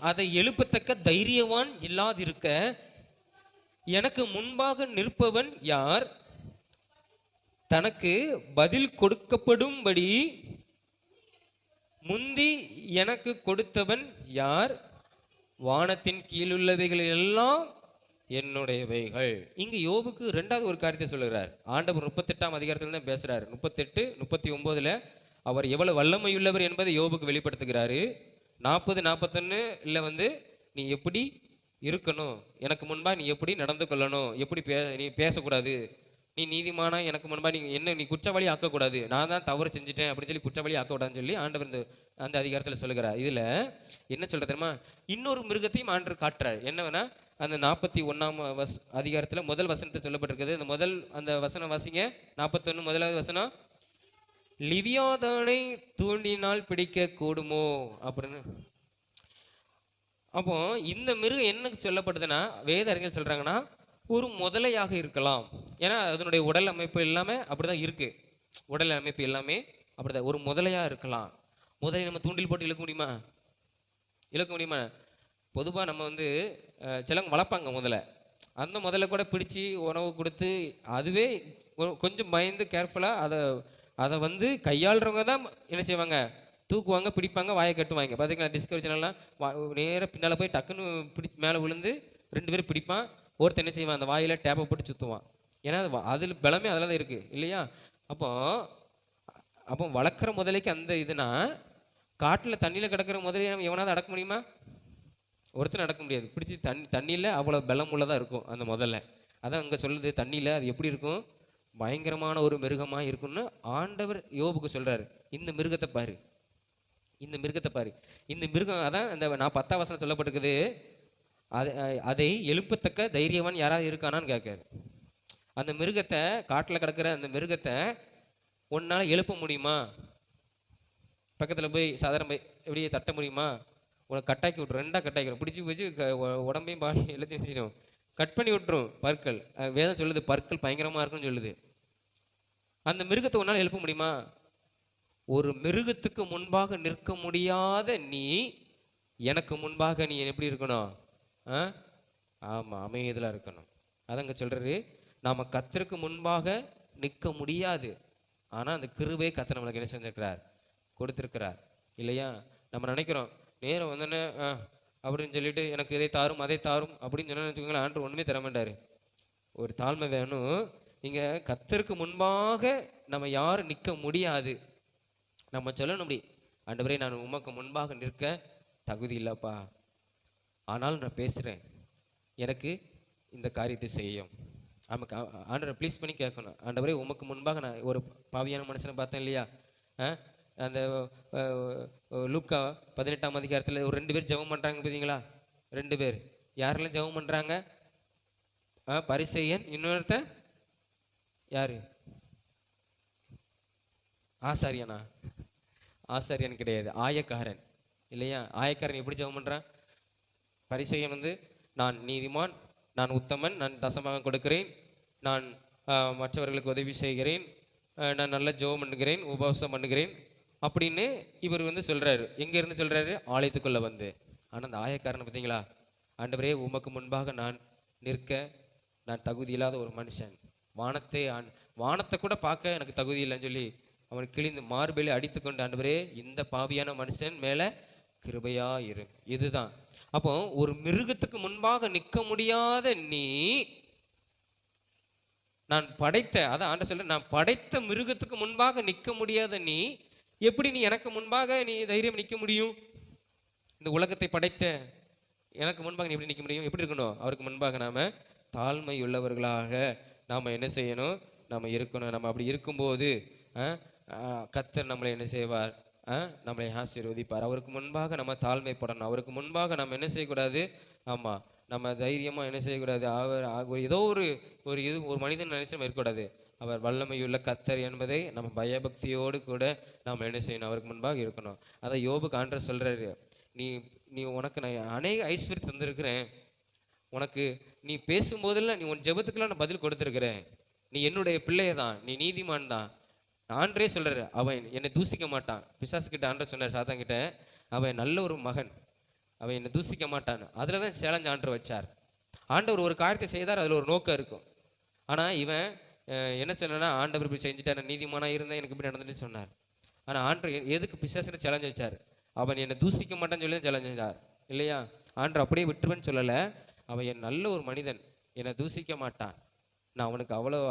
அதை எழுப்பத்தக்க தைரியவான் இல்லாதிருக்க எனக்கு முன்பாக நிற்பவன் யார், தனக்கு பதில் கொடுக்கப்படும்படி முந்தி எனக்கு கொடுத்தவன் யார், வானத்தின் கீழுள்ளவைகள் எல்லாம் என்னுடையவைகள். இங்கு யோபுக்கு இரண்டாவது ஒரு காரியத்தை சொல்லுகிறார். ஆண்டவர் 38ஆம் அதிகாரத்தில் தான் பேசுறாரு. 38, 39 அவர் எவ்வளவு வல்லமையுள்ளவர் என்பதை யோபுக்கு வெளிப்படுத்துகிறாரு. 40, 41 நீ எப்படி இருக்கணும், எனக்கு முன்பாக நீ எப்படி நடந்து கொள்ளணும், எப்படி நீ பேசக்கூடாது, நீ நீதிமானா எனக்கு முன்பாக நீ குற்றவாளி ஆக்கக்கூடாது, நான் தான் தவறு செஞ்சுட்டேன் அப்படின்னு சொல்லி குற்றவாளி ஆக்கக்கூடாதுன்னு சொல்லி ஆண்டவர் அந்த அதிகாரத்தில் சொல்லுகிறார். இதில் என்ன சொல்ற தெரியுமா, இன்னொரு மிருகத்தையும் ஆண்டவர் காட்டுறார். என்னவென்னா அந்த 41ஆம் அதிகாரத்தில் முதல் வசனத்தை சொல்லப்பட்டிருக்குது. அந்த வசனம் வாசிங்க. 41 முதலாவது வசனம். லிவியாதானை தூண்டினால் பிடிக்க கூடுமோ அப்படின்னு. அப்போ இந்த மிருகம் என்ன சொல்லப்படுதுன்னா, வேத அறிஞர் சொல்றாங்கன்னா ஒரு முதலையாக இருக்கலாம். ஏன்னா அதனுடைய உடல் அமைப்பு எல்லாமே அப்படிதான் இருக்கு. உடல் அமைப்பு எல்லாமே அப்படிதான். ஒரு முதலையா இருக்கலாம். முதலை நம்ம தூண்டில் போட்டு இழுக்க முடியுமா? இழுக்க முடியுமா? பொதுவாக நம்ம சிலவங்க வளர்ப்பாங்க முதலை. அந்த முதலை கூட பிடிச்சி உணவு கொடுத்து அதுவே கொஞ்சம் பயந்து கேர்ஃபுல்லாக அதை கையாளுறவங்க தான் என்ன செய்வாங்க, தூக்குவாங்க, பிடிப்பாங்க, வாயை கட்டுவாங்க. பார்த்தீங்களா டிஸ்கவரி சேனல்லாம் நேராக பின்னால் போய் டக்குன்னு மேலே விழுந்து 2 பேரும் பிடிப்பான். ஒருத்தர் என்ன செய்வான், அந்த வாயில் டேப்பை போட்டு சுற்றுவான். ஏன்னா அதில் பலமே அதில் தான் இருக்குது இல்லையா? அப்போ வளர்க்குற முதலைக்கு அந்த இதுனா, காட்டில் தண்ணியில் கிடக்கிற முதலையை நம்ம எவனாவது அடக்க முடியுமா? ஒருத்தர் அடக்க முடியாது. பிடிச்சி தண்ணியில் அவ்வளோ பலம் உள்ளதாக இருக்கும் அந்த முதல்ல. அதான் அங்கே சொல்லுது, தண்ணியில் அது எப்படி இருக்கும், பயங்கரமான ஒரு மிருகமாக இருக்கும்னு ஆண்டவர் யோபுக்கு சொல்கிறாரு. இந்த மிருகத்தை பாரு, இந்த மிருகத்தை பாரு. இந்த மிருகம் அதான் அந்த 10ஆம் வசனம் சொல்லப்பட்டிருக்குது. அதை எழுப்பத்தக்க தைரியவான் யாராவது இருக்கானான்னு கேட்காரு. அந்த மிருகத்தை, காட்டில் கிடக்கிற அந்த மிருகத்தை உன்னால் எழுப்ப முடியுமா? பக்கத்தில் போய் சாதாரண எப்படியே தட்ட முடியுமா? உனக்கு கட்டாக்கி விட்ரும், 2ஆக கட்டாக்கிடும், பிடிச்சி பிடிச்சி உடம்பையும் பாடி எல்லாத்தையும் செஞ்சிடும், கட் பண்ணி விட்டுரும். பற்கள், வேதம் சொல்லுது பற்கள் பயங்கரமாக இருக்குன்னு சொல்லுது. அந்த மிருகத்தை உன்னால் எழுப்ப முடியுமா? ஒரு மிருகத்துக்கு முன்பாக நிற்க முடியாத நீ எனக்கு முன்பாக நீ எப்படி இருக்கணும்? ஆமாம், அமைதியில் இருக்கணும். அதங்க சொல்கிறாரு, நாம் கர்த்தருக்கு முன்பாக நிற்க முடியாது. ஆனால் அந்த கிருபையை கர்த்தர் நம்மளுக்கு என்ன செஞ்சிருக்கிறார், கொடுத்துருக்கிறார் இல்லையா? நம்ம நினைக்கிறோம் நேரம் வந்தோன்னே அப்படின்னு சொல்லிட்டு எனக்கு இதை தாரும் அதை தாரும் அப்படின்னு சொன்னா வச்சுக்கோங்களேன், ஆண்டு ஒன்றுமே தர மாட்டார். ஒரு தாழ்மை வேணும். இங்கே கர்த்தருக்கு முன்பாக நம்ம யாரும் நிற்க முடியாது. நம்ம சொல்லணும் அப்படி, ஆண்டவரே நான் உமக்கு முன்பாக நிற்க தகுதி இல்லைப்பா, ஆனாலும் நான் பேசுகிறேன், எனக்கு இந்த காரியத்தை செய்யும். நமக்கு ஆண்டவரை ப்ளீஸ் பண்ணி கேட்கணும். ஆண்டவரே உமக்கு முன்பாக நான் ஒரு பாவியான மனுஷனை பார்த்தேன் இல்லையா? அந்த லூக்கா 18ஆம் அதிகாரத்தில் ஒரு 2 பேர் ஜெபம் பண்ணுறாங்க பார்த்தீங்களா? 2 பேர் யாரெல்லாம் ஜெபம் பண்ணுறாங்க? பரிசேயன், இன்னொருத்த யாரு? ஆசாரியனா? ஆசாரியன் கிடையாது, ஆயக்காரன் இல்லையா? ஆயக்காரன் எப்படி ஜெபம் பண்ணுறான்? பரிசேயன் நான் நீதிமான், நான் உத்தமன், நான் தசமாக கொடுக்கிறேன், நான் மற்றவர்களுக்கு உதவி செய்கிறேன், நான் நல்ல ஜெபம் பண்ணுகிறேன், உபவாசம் பண்ணுகிறேன் அப்படின்னு இவர் சொல்கிறாரு. எங்கேருந்து சொல்கிறாரு? ஆலயத்துக்குள்ளே வந்து. ஆனால் அந்த ஆயக்காரனை பார்த்தீங்களா, ஆண்டவரே உமக்கு முன்பாக நான் நிற்க நான் தகுதி இல்லாத ஒரு மனுஷன், வானத்தை கூட பார்க்க எனக்கு தகுதி இல்லைன்னு சொல்லி அவன் கிழிந்து மார்பேலி அடித்து கொண்டு, ஆண்டவரே இந்த பாவியான மனுஷன் மேலே கிருபையா இரு. இதுதான். அப்போ ஒரு மிருகத்துக்கு முன்பாக நிற்க முடியாத நீ, நான் படைத்த, அதான் ஆண்டவர் சொல்ற, நான் படைத்த மிருகத்துக்கு முன்பாக நிற்க முடியாத நீ எப்படி நீ எனக்கு முன்பாக நீ தைரியம் நிற்க முடியும்? இந்த உலகத்தை படைத்த எனக்கு முன்பாக நீ எப்படி நிற்க முடியும்? எப்படி இருக்கணும்? அவருக்கு முன்பாக நாம தாழ்மை உள்ளவர்களாக நாம் என்ன செய்யணும்? நம்ம இருக்கணும். நம்ம அப்படி இருக்கும்போது கர்த்தர் நம்மளை என்ன செய்வார்? நம்மளை ஆசீர்வதிப்பார். அவருக்கு முன்பாக நம்ம தாழ்மைப்படணும். அவருக்கு முன்பாக நம்ம என்ன செய்யக்கூடாது? ஆமாம், நம்ம தைரியமாக என்ன செய்யக்கூடாது? அவர் ஏதோ ஒரு மனிதன் நினைச்சு நம்ம இருக்கக்கூடாது. அவர் வல்லமையுள்ள கர்த்தர் என்பதை நம்ம பயபக்தியோடு கூட நாம் என்ன செய்யணும்? அவருக்கு முன்பாக இருக்கணும். அதை யோபுக்கு ஆண்டவர் சொல்கிறாரு, நீ உனக்கு நான் அநேக ஐஸ்வர்யம் தந்திருக்கிறேன், உனக்கு நீ பேசும்போதெல்லாம் நீ உன் ஜெபத்துக்கெல்லாம் நான் பதில் கொடுத்துருக்கிறேன், நீ என்னுடைய பிள்ளைய தான், நீ நீதிமான் தான். ஆண்டரே சொல்கிறாரு, அவன் என்னை தூசிக்க மாட்டான். பிசாசுக்கிட்ட ஆண்டர் சொன்னார், சாத்தான்கிட்ட, அவன் நல்ல ஒரு மகன், அவன் என்னை தூசிக்க மாட்டான். அதில் தான் சேலஞ்ச் ஆண்டர் வச்சார். ஆண்டவர் ஒரு காரியத்தை செய்தார், அதில் ஒரு நோக்கம் இருக்கும். ஆனால் இவன் என்ன சொன்னா, ஆண்டவர் இப்படி செஞ்சுட்டார், நீதிமானாக இருந்தால் எனக்கு இப்படி நடந்துட்டு சொன்னார். ஆனால் ஆண்டர் எதுக்கு பிசாசுன்னு சேலஞ்ச் வச்சார்? அவன் என்னை தூசிக்க மாட்டான்னு சொல்லி தான் சேலஞ்ச் வச்சார் இல்லையா? ஆண்டர் அப்படியே விட்டுருவேன்னு சொல்லலை. அவன் என் நல்ல ஒரு மனிதன், என்னை தூசிக்க மாட்டான், நான் அவனுக்கு அவ்வளோ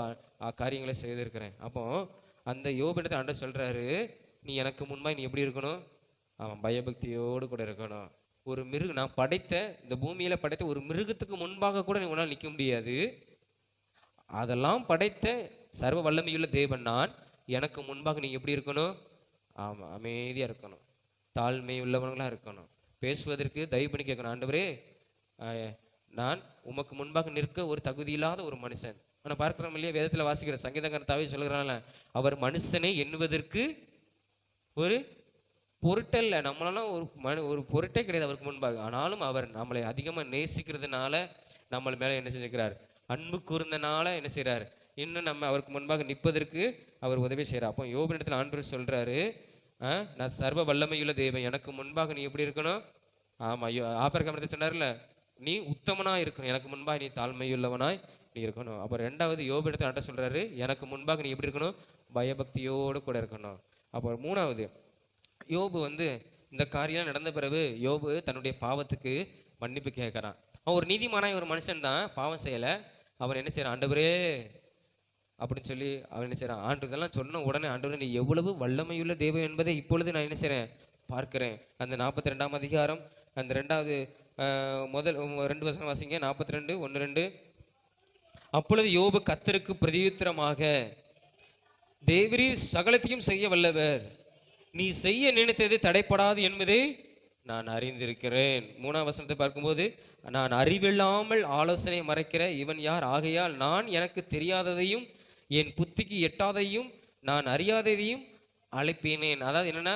காரியங்களை செய்திருக்கிறேன். அப்போ அந்த யோபிடத்தை ஆண்டவர் சொல்கிறாரு, நீ எனக்கு முன்பாக நீ எப்படி இருக்கணும்? அவன் பயபக்தியோடு கூட இருக்கணும். ஒரு மிருகம், நான் படைத்த இந்த பூமியில் படைத்த ஒரு மிருகத்துக்கு முன்பாக கூட நீ உன்னால் நிற்க முடியாது. அதெல்லாம் படைத்த சர்வ வல்லமையுள்ள தேவன் நான். எனக்கு முன்பாக நீ எப்படி இருக்கணும்? ஆமாம், அமைதியாக இருக்கணும், தாழ்மை உள்ளவங்களாக இருக்கணும், பேசுவதற்கு தயவு பண்ணி கேட்கணும். ஆண்டவரே, நான் உமக்கு முன்பாக நிற்க ஒரு தகுதி இல்லாத ஒரு மனுஷன். ஆனால் பார்க்குறோம் இல்லையா, வேதத்தில் வாசிக்கிற சங்கீதகர்த்தாவே சொல்கிறான்ல, அவர் மனுஷனை எண்ணுவதற்கு ஒரு பொருட்டல்ல. நம்மளாம் ஒரு பொருட்டே கிடையாது அவருக்கு முன்பாக. ஆனாலும் அவர் நம்மளை அதிகமாக நேசிக்கிறதுனால நம்மளை மேலே என்ன செஞ்சுக்கிறார்? அன்பு கூர்ந்தனால என்ன செய்கிறார்? இன்னும் நம்ம அவருக்கு முன்பாக நிற்பதற்கு அவர் உதவி செய்கிறார். அப்போ யோபினிடத்தில் ஆண்டவர் சொல்கிறாரு, நான் சர்வ வல்லமையுள்ள தேவன், எனக்கு முன்பாக நீ எப்படி இருக்கணும்? ஆமாம், ஆபிரகாம் சொன்னார்ல, நீ உத்தமனாக இருக்கணும், எனக்கு முன்பாக நீ தாழ்மையுள்ளவனாய் நீ இருக்கணும். அப்போ ரெண்டாவது யோபினிடத்தில் ஆண்டவர் சொல்கிறாரு, எனக்கு முன்பாக நீ எப்படி இருக்கணும்? பயபக்தியோடு கூட இருக்கணும். அப்போ மூணாவது, யோபு இந்த காரியம் நடந்த பிறகு யோபு தன்னுடைய பாவத்துக்கு மன்னிப்பு கேட்குறான். அவன் ஒரு நீதிமானாய் ஒரு மனுஷன் தான், பாவம் செய்யலை. அவன் என்ன செய்கிறான்? ஆண்டவரே அப்படின்னு சொல்லி அவன் என்ன செய்கிறான்? ஆண்டு இதெல்லாம் சொன்ன உடனே, ஆண்டவரே நீ எவ்வளவு வல்லமையுள்ள தெய்வம் என்பதை இப்பொழுது நான் என்ன செய்கிறேன்? பார்க்கிறேன். அந்த 42ஆம் அதிகாரம் அந்த 2வது முதல் 2 வசனம் வாசிங்க. 42, 1, 2. அப்பொழுது யோபு கர்த்தருக்கு பிரதியுத்தரமாக, தேவரீர் சகலத்தையும் செய்ய வல்லவர், நீ செய்ய நினைத்தது தடைப்படாது என்பதை நான் அறிந்திருக்கிறேன். 3ஆம் வசனத்தை பார்க்கும்போது, நான் அறிவில்லாமல் ஆலோசனை மறைக்கிற இவன் யார்? ஆகையால் நான் எனக்கு தெரியாததையும் என் புத்திக்கு எட்டாதையும் நான் அறியாததையும் அழைப்பேனேன். அதாவது என்னன்னா,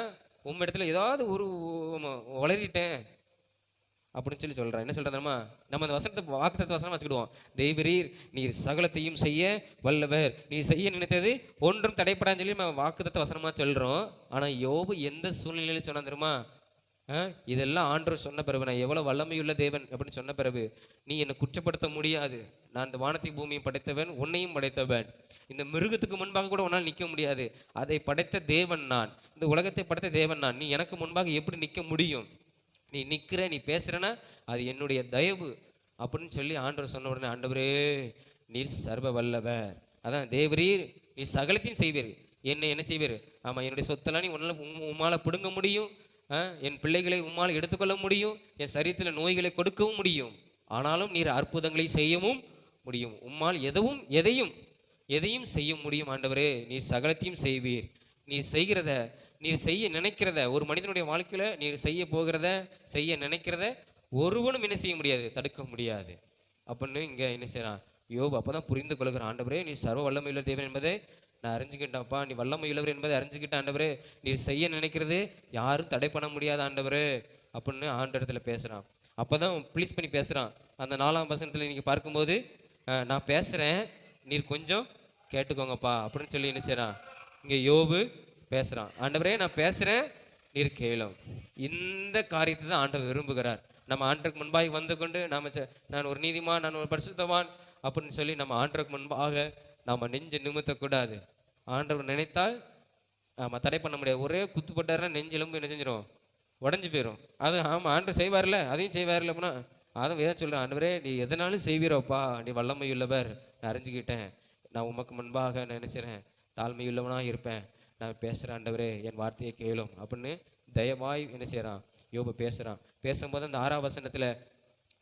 உம்மிடத்துல ஏதாவது ஒரு வளரிட்டேன் அப்படின்னு சொல்லி சொல்கிறேன். என்ன சொல்கிறேன்? நம்ம அந்த வசனத்தை வாக்குத்தத்த வசனம் வச்சுக்கிடுவோம். தேவரீர் நீர் சகலத்தையும் செய்ய வல்லவர், நீ செய்ய நினைத்தது ஒன்றும் தடைப்படான்னு சொல்லி நம்ம வாக்குத்தத்த வசனமாக சொல்கிறோம். ஆனால் யோபு எந்த சூழ்நிலையில் சொன்னா தெரியுமா? இதெல்லாம் ஆண்டவர் சொன்ன பிறகு, நான் எவ்வளோ வல்லமையுள்ள தேவன் அப்படின்னு சொன்ன பிறகு, நீ என்னை குற்றப்படுத்த முடியாது, நான் இந்த வானத்தையும் பூமியும் படைத்தவன், உன்னையும் படைத்தவன், இந்த மிருகத்துக்கு முன்பாக கூட உன்னால் நிற்க முடியாது, அதை படைத்த தேவன் நான், இந்த உலகத்தை படைத்த தேவன் நான், நீ எனக்கு முன்பாக எப்படி நிற்க முடியும்? நீ நிற்கிற, நீ பேசுகிறனா அது என்னுடைய தயவு அப்படின்னு சொல்லி ஆண்டவர் சொன்ன உடனே, ஆண்டவரே நீர் சர்வ வல்லவர், அதான் தேவரீர் நீ சகலத்தையும் செய்வீர், என்னை என்ன செய்வீர்? ஆமாம், என்னுடைய சொத்தெல்லாம் நீ உம்மால் பிடுங்க முடியும், என் பிள்ளைகளை உம்மால் எடுத்துக்கொள்ள முடியும், என் சரீரத்தில் நோய்களை கொடுக்கவும் முடியும், ஆனாலும் நீர் அற்புதங்களை செய்யவும் முடியும், உம்மால் எதையும் செய்ய முடியும். ஆண்டவரே நீர் சகலத்தையும் செய்வீர், நீர் செய்கிறத, நீர் செய்ய நினைக்கிறத, ஒரு மனிதனுடைய வாழ்க்கையில் நீர் செய்ய போகிறத, செய்ய நினைக்கிறத ஒருவனும் என்ன செய்ய முடியாது, தடுக்க முடியாது அப்படின்னு இங்கே என்ன செய்யறான் யோபு. அப்போதான் புரிந்து கொள்கிறான், ஆண்டவரே நீ சர்வ வல்லமையுள்ள தேவன் என்பதை நான் அறிஞ்சுக்கிட்டேன்ப்பா, நீ வல்லமையுள்ளவர் என்பதை அறிஞ்சுக்கிட்ட ஆண்டவரே, நீர் செய்ய நினைக்கிறது யாரும் தடை பண்ண முடியாத ஆண்டவரே அப்படின்னு ஆண்டவரத்துல பேசுகிறான். அப்போ தான் ப்ளீஸ் பண்ணி பேசுகிறான். அந்த 4ஆம் வசனத்தில் நீங்கள் பார்க்கும்போது, நான் பேசுகிறேன் நீர் கொஞ்சம் கேட்டுக்கோங்கப்பா அப்படின்னு சொல்லி என்ன செய்கிறான் இங்கே யோபு பேசுகிறான். ஆண்டவரே நான் பேசுகிறேன் நீர் கேளும். இந்த காரியத்தை தான் ஆண்டவர் விரும்புகிறார். நம்ம ஆண்டருக்கு முன்பாக வந்து கொண்டு நான் ஒரு நீதிமான், நான் ஒரு பரிசுத்தவான் அப்படின்னு சொல்லி நம்ம ஆண்டருக்கு முன்பாக நாம் நெஞ்சு நிமித்தக்கூடாது. ஆண்டவர் நினைத்தால் ஆமாம் தடை பண்ண முடியாது. ஒரே குத்துப்பட்டாருன்னா நெஞ்சு எலும்பு என்ன செஞ்சிடும், உடஞ்சி போயிடும். அது ஆமாம் ஆண்டவர் செய்வார்ல, அதையும் செய்வார்ல அப்படின்னா அதை வேற சொல்கிறேன். ஆண்டவரே நீ எதனாலும் செய்வீரோப்பா, நீ வல்லமையுள்ளவர், நான் அறிஞ்சுக்கிட்டேன், நான் உமக்கு முன்பாக நான் நினைச்சிறேன், தாழ்மையுள்ளவனாக இருப்பேன், நான் பேசுகிறேன், ஆண்டவரே என் வார்த்தையை கேளும் அப்படின்னு தயவாய் என்ன செய்கிறான் யோபு பேசுகிறான். பேசும்போது அந்த 6ஆம் வசனத்தில்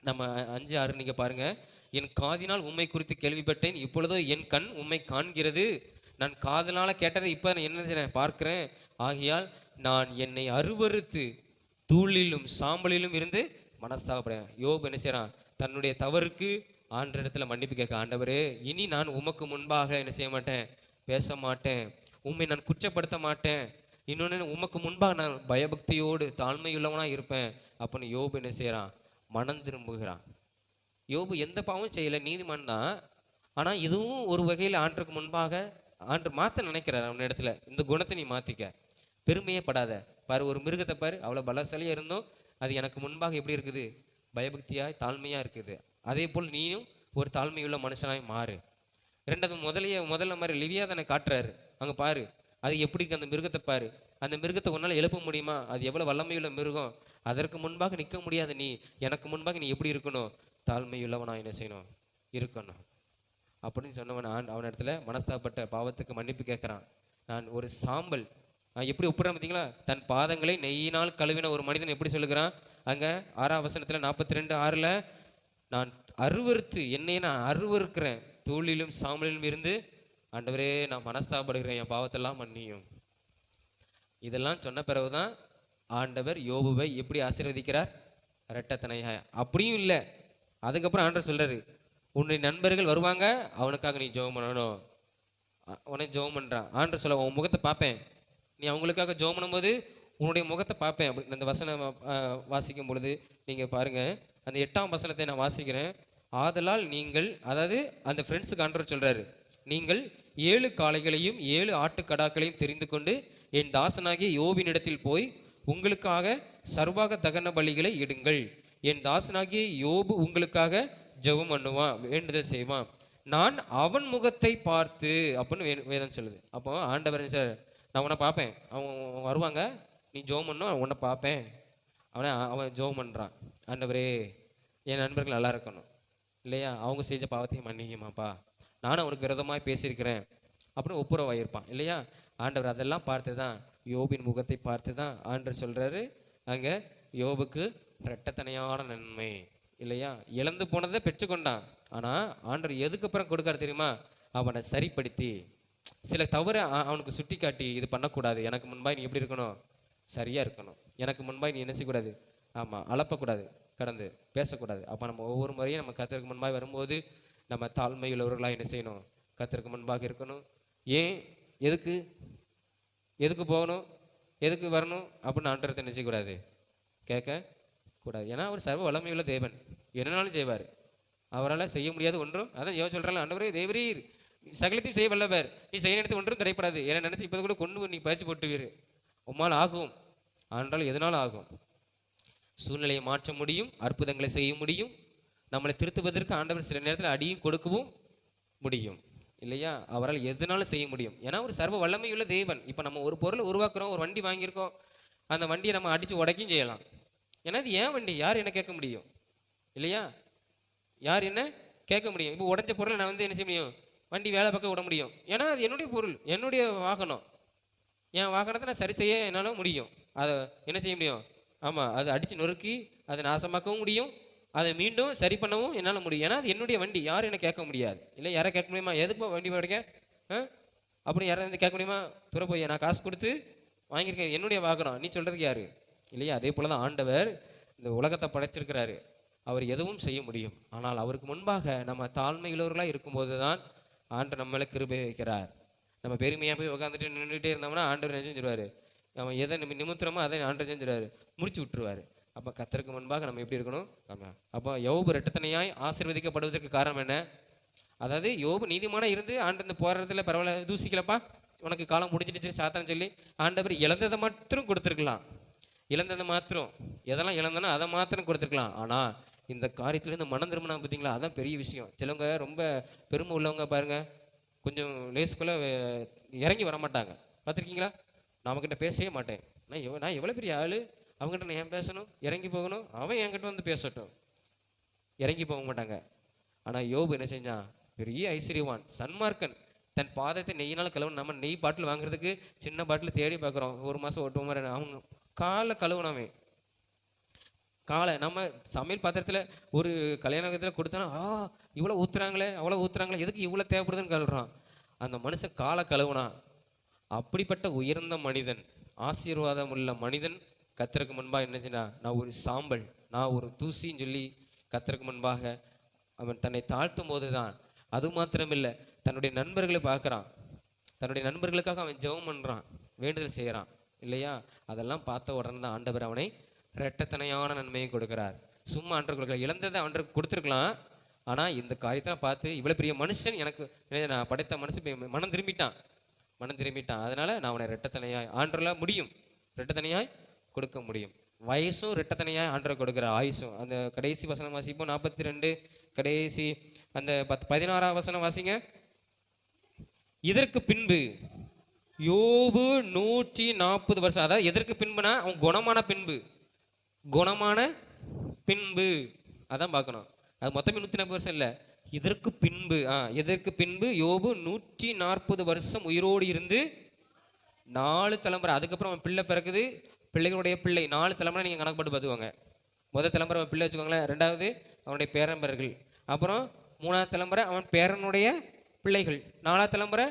நம்ம 5, 6 நீங்கள் பாருங்கள். என் காதினால் உம்மை குறித்து கேள்விப்பட்டேன், இப்பொழுதோ என் கண் உம்மை காண்கிறது, நான் காதலால் கேட்டதை இப்போ நான் என்ன பார்க்கிறேன், ஆகையால் நான் என்னை அருவறுத்து தூளிலும் சாம்பலிலும் இருந்து மனஸ்தாபப்படுறேன். யோபு என்ன செய்கிறான், தன்னுடைய தவறுக்கு ஆண்டவரிடத்துல மன்னிப்பு கேட்க, ஆண்டவரே இனி நான் உமக்கு முன்பாக என்ன செய்ய மாட்டேன், பேச மாட்டேன், உம்மை நான் குற்றப்படுத்த மாட்டேன், இன்னொன்று உமக்கு முன்பாக நான் பயபக்தியோடு தாழ்மையுள்ளவனாக இருப்பேன் அப்படின்னு யோபு என்ன செய்கிறான், மனம் திரும்புகிறான். யோபு எந்த பாவமும் செய்யலை, நீதிமான் தான். ஆனால் இதுவும் ஒரு வகையில் ஆண்டருக்கு முன்பாக ஆண்டு மாற்ற நினைக்கிறார். அவன் இடத்துல இந்த குணத்தை நீ மாற்றிக்க, பெருமையே படாத, பாரு ஒரு மிருகத்தை பாரு, அவ்வளோ பலசாலியாக இருந்தும் அது எனக்கு முன்பாக எப்படி இருக்குது, பயபக்தியாய் தாழ்மையாக இருக்குது. அதே போல் நீயும் ஒரு தாழ்மையுள்ள மனுஷனாய் மாறு. ரெண்டாவது முதல்ல மாதிரி லிவியாதனை காட்டுறாரு, அங்கே பாரு அது எப்படி அந்த மிருகத்தை பாரு, அந்த மிருகத்தை உன்னால் எழுப்ப முடியுமா, அது எவ்வளோ வல்லமையுள்ள மிருகம், அதற்கு முன்பாக நிற்க முடியாது, நீ எனக்கு முன்பாக நீ எப்படி இருக்கணும், தாழ்மையுள்ளவனா என்ன செய்யணும், இருக்கணும் அப்படின்னு சொன்னவன் அவன் இடத்துல மனஸ்தாபப்பட்ட பாவத்துக்கு மன்னிப்பு கேட்குறான். நான் ஒரு சாம்பல் எப்படி ஒப்புறான் பார்த்தீங்களா, தன் பாதங்களை நெய்யினால் கழுவின ஒரு மனிதன் எப்படி சொல்லுகிறான் அங்கே 6ஆம் வசனத்தில் 42:6, நான் அருவறுத்து என்னை நான் அருவறுக்கிறேன், தூளிலும் சாம்பலிலும் இருந்து ஆண்டவரே நான் மனஸ்தாபப்படுகிறேன், என் பாவத்தெல்லாம் மன்னியும். இதெல்லாம் சொன்ன பிறகுதான் ஆண்டவர் யோபுவை எப்படி ஆசீர்வதிக்கிறார்? இரட்டத்தனையா. அப்படியும் இல்லை, அதுக்கப்புறம் ஆண்டவர் சொல்றாரு, உன்னுடைய நண்பர்கள் வருவாங்க, அவனுக்காக நீ ஜெபம் பண்ணணும். உனக்கு ஜெபம் பண்றான். ஆண்டவர் சொல்ல, உன் முகத்தை பார்ப்பேன், நீ அவங்களுக்காக ஜெபம் பண்ணும்போது உன்னுடைய முகத்தை பார்ப்பேன். அப்படி அந்த வசனம் வாசிக்கும் பொழுது நீங்க பாருங்க, அந்த 8ஆம் வசனத்தை நான் வாசிக்கிறேன். ஆதலால் நீங்கள், அதாவது அந்த ஃப்ரெண்ட்ஸுக்கு ஆண்டவர் சொல்றாரு, நீங்கள் 7 காளைகளையும் 7 ஆட்டுக்கடாக்களையும் தெரிந்து கொண்டு என் தாசனாகிய யோபினிடத்தில் போய் உங்களுக்காக சர்வாக தகன பலிகளை இடுங்கள். என் தாசனாகிய யோபு உங்களுக்காக ஜெபம் பண்ணுவான், வேண்டுதல் செய்வான், நான் அவன் முகத்தை பார்த்து அப்படின்னு வேதம் சொல்லுது. அப்போ ஆண்டவர் சார், நான் உன்னை பார்ப்பேன், அவன் வருவாங்க, நீ ஜெபம் பண்ணும், உன்னை பார்ப்பேன். அவன் ஜெபம் பண்ணுறான், ஆண்டவரே என் நண்பர்கள் நல்லா இருக்கணும் இல்லையா, அவங்க செஞ்ச பாவத்தையும் மன்னிக்குமாப்பா, நானும் அவனுக்கு விரோதமாக பேசியிருக்கிறேன் அப்படின்னு ஒப்புரவாயிருப்பான் இல்லையா. ஆண்டவர் அதெல்லாம் பார்த்து தான், யோபின் முகத்தை பார்த்து தான் ஆண்டவர் சொல்கிறாரு, அங்கே யோபுக்கு இரட்டத்தனையான நன்மை இல்லையா. இழந்து போனதை பெற்றுக்கொண்டான். ஆனால் ஆண்டவர் எதுக்கப்புறம் கொடுக்காரு தெரியுமா? அவனை சரிப்படுத்தி, சில தவற அவனுக்கு சுட்டி காட்டி, இது பண்ணக்கூடாது, எனக்கு முன்பாய் நீ எப்படி இருக்கணும்? சரியாக இருக்கணும். எனக்கு முன்பாய் நீ என்ன செய்யக்கூடாது? ஆமாம், அளப்பக்கூடாது, கடந்து பேசக்கூடாது. அப்போ நம்ம ஒவ்வொரு முறையும் நம்ம கர்த்தருக்கு முன்பாக வரும்போது நம்ம தாழ்மையுள்ளவர்களாக என்ன செய்யணும்? கர்த்தருக்கு முன்பாக இருக்கணும். ஏன், எதுக்கு போகணும், எதுக்கு வரணும் அப்படின்னு ஆண்டவரை என்ன செய்யக்கூடாது? கேட்கக்கூடாது. ஏன்னா அவர் சர்வ வல்லமையுள்ள தேவன், என்னனாலும் செய்வார், அவரால் செய்ய முடியாது ஒன்றும். அதான் ஏன் சொல்கிறாங்க, ஆண்டவரே தேவரீர் சகலத்தையும் செய்ய வல்லவர், நீ செய்ய நினைத்து ஒன்றும் கிடைப்படாது, ஏன்னா நினச்சி இப்போ கூட கொண்டு நீ பயிற்சி போட்டுவீர், உம்மால் ஆகும். ஆண்டால் எதனாலும் ஆகும். சூழ்நிலையை மாற்ற முடியும், அற்புதங்களை செய்ய முடியும், நம்மளை திருத்துவதற்கு ஆண்டவர் சில நேரத்தில் அடியும் கொடுக்கவும் முடியும் இல்லையா. அவரால் எதுனாலும் செய்ய முடியும், ஏன்னா ஒரு சர்வ வல்லமையுள்ள தேவன். இப்போ நம்ம ஒரு பொருளை உருவாக்குறோம், ஒரு வண்டி வாங்கியிருக்கோம், அந்த வண்டியை நம்ம அடித்து உடைக்கும் செய்யலாம். ஏன்னா அது ஏன் வண்டி, யார் என்ன கேட்க முடியும் இல்லையா? யார் என்ன கேட்க முடியும்? இப்போ உடைஞ்ச பொருளை நான் என்ன செய்ய முடியும்? வண்டி வேலை பக்கம் விட முடியும், ஏன்னா அது என்னுடைய பொருள், என்னுடைய வாகனம், என் வாகனத்தை நான் சரி செய்ய என்னால் முடியும். அதை என்ன செய்ய முடியும்? ஆமாம், அதை அடித்து நொறுக்கி அதை நாசமாக்கவும் முடியும், அதை மீண்டும் சரி பண்ணவும் என்னால் முடியும், ஏன்னா அது என்னுடைய வண்டி, யாரும் என்ன கேட்க முடியாது இல்லை. யாரை கேட்க முடியுமா? எதுக்கு வண்டி உடைக்க அப்படி யாராவது கேட்க முடியுமா? துறை போய் நான் காசு கொடுத்து வாங்கியிருக்கேன், என்னுடைய வாகனம், நீ சொல்கிறதுக்கு யாரு இல்லையா. அதே போல தான் ஆண்டவர் இந்த உலகத்தை படைச்சிருக்கிறாரு, அவர் எதுவும் செய்ய முடியும். ஆனால் அவருக்கு முன்பாக நம்ம தாழ்மையுள்ளவர்களாக இருக்கும்போது தான் ஆண்டவர் நம்ம மேலே கிருபை வைக்கிறார். நம்ம பெருமையாக போய் உட்காந்துட்டு நின்றுட்டே இருந்தோம்னா ஆண்டவர் என்ன செஞ்சிருவார்? நம்ம எதை நம்ம நிமித்திரமோ அதை ஆண்டவர் செஞ்சிருவார், முடிச்சு விட்டுருவார். அப்போ கர்த்தருக்கு முன்பாக நம்ம எப்படி இருக்கணும்? அப்போ யோபு இரட்டத்தனையாய் ஆசீர்வதிக்கப்படுவதற்கு காரணம் என்ன? அதாவது யோபு நீதிமான இருந்து ஆண்டு போராட்டத்தில் பரவாயில்ல, தூசிக்கலப்பா, உனக்கு காலம் முடிஞ்சிடுச்சு சாத்தான்னு சொல்லி ஆண்டவர் இழந்ததை மாத்திரம் கொடுத்துருக்கலாம். இழந்ததை மாத்திரம், எதெல்லாம் இழந்தனா அதை மாத்திரம் கொடுத்துருக்கலாம். ஆனால் இந்த காரியத்துலேருந்து மனம் திரும்பினா பார்த்தீங்களா, அதான் பெரிய விஷயம். சிலவங்க ரொம்ப பெருமை உள்ளவங்க பாருங்க, கொஞ்சம் லேசுக்குள்ளே இறங்கி வர மாட்டாங்க, பார்த்துருக்கீங்களா? நான் அவங்ககிட்ட பேசவே மாட்டேன், நான் எவ்வளோ பெரிய ஆள், அவங்ககிட்ட நான் ஏன் பேசணும்? இறங்கி போகணும், அவன் என்கிட்ட வந்து பேசட்டும், இறங்கி போக மாட்டாங்க. ஆனால் யோபு என்ன செஞ்சான்? பெரிய ஐஸ்வர்யவான், சன்மார்க்கன், தன் பாதத்தை நெய்யினால் கழுவணும். நம்ம நெய் பாட்டில் வாங்குறதுக்கு சின்ன பாட்டில் தேடி பார்க்குறோம், 1 மாதம் 8 மாதம். அவங்க காலை கழுவுனவே, காலை நம்ம சமையல் பாத்திரத்தில் ஒரு கல்யாணத்தில் கொடுத்தோன்னா, இவ்வளோ ஊற்றுறாங்களே, அவ்வளோ ஊற்றுறாங்களே, எதுக்கு இவ்வளோ தேவைப்படுதுன்னு கழுவுறான். அந்த மனுஷன் காலை கழுவுனா. அப்படிப்பட்ட உயர்ந்த மனிதன், ஆசீர்வாதம் உள்ள மனிதன் கர்த்தருக்கு முன்பாக என்ன செய்யா? நான் ஒரு சாம்பல், நான் ஒரு தூசின்னு சொல்லி கர்த்தருக்கு முன்பாக அவன் தன்னை தாழ்த்தும் போது தான். அது மாத்திரமில்லை, தன்னுடைய நண்பர்களை பார்க்குறான், தன்னுடைய நண்பர்களுக்காக அவன் ஜெபம் பண்ணுறான், வேண்டுதல் செய்கிறான் இல்லையா. அதெல்லாம் பார்த்த உடனே தான் ஆண்டவர் அவனை இரட்டத்தனையான நன்மையை கொடுக்கிறார். சும்மா ஆண்டவர் கொடுக்கல, இழந்ததை ஆண்டவர் கொடுத்துருக்கலாம். ஆனால் இந்த காரியத்தை பார்த்து இவ்வளோ பெரிய மனுஷன், எனக்கு நான் படைத்த மனுஷன் மனம் திரும்பிட்டான், அதனால நான் அவனை இரட்டத்தனையாய் ஆண்டவரால் முடியும், இரட்டத்தனையாய் கொடுக்க முடியும். வயசும் இரட்டத்தனையாய் ஆண்டவர் கொடுக்குற ஆயுசும். அந்த கடைசி வசனம் வாசிப்போம், 42 கடைசி அந்த 16ஆம் வசனம் வாசிங்க. இதற்கு பின்பு யோபு 140 வருஷம், அதாவது எதற்கு பின்புனா அவன் குணமான பின்பு அதான் பார்க்கணும். அது மொத்தமே 140 வருஷம் இல்லை, இதற்கு பின்பு யோபு 140 வருஷம் உயிரோடு இருந்து 4 தலைமுறை, அதுக்கப்புறம் அவன் பிள்ளை பிறக்குது, பிள்ளைகளுடைய பிள்ளை, 4 தலைமுறை நீங்கள் கணக்கு போட்டு பார்த்துக்கோங்க. முதல் தலைமுறை அவன் பிள்ளை வச்சுக்கோங்களேன், 2வது அவனுடைய பேரம்பர்கள், அப்புறம் மூணாவது தலைமுறை அவன் பேரனுடைய பிள்ளைகள், நாலாவது தலைமுறை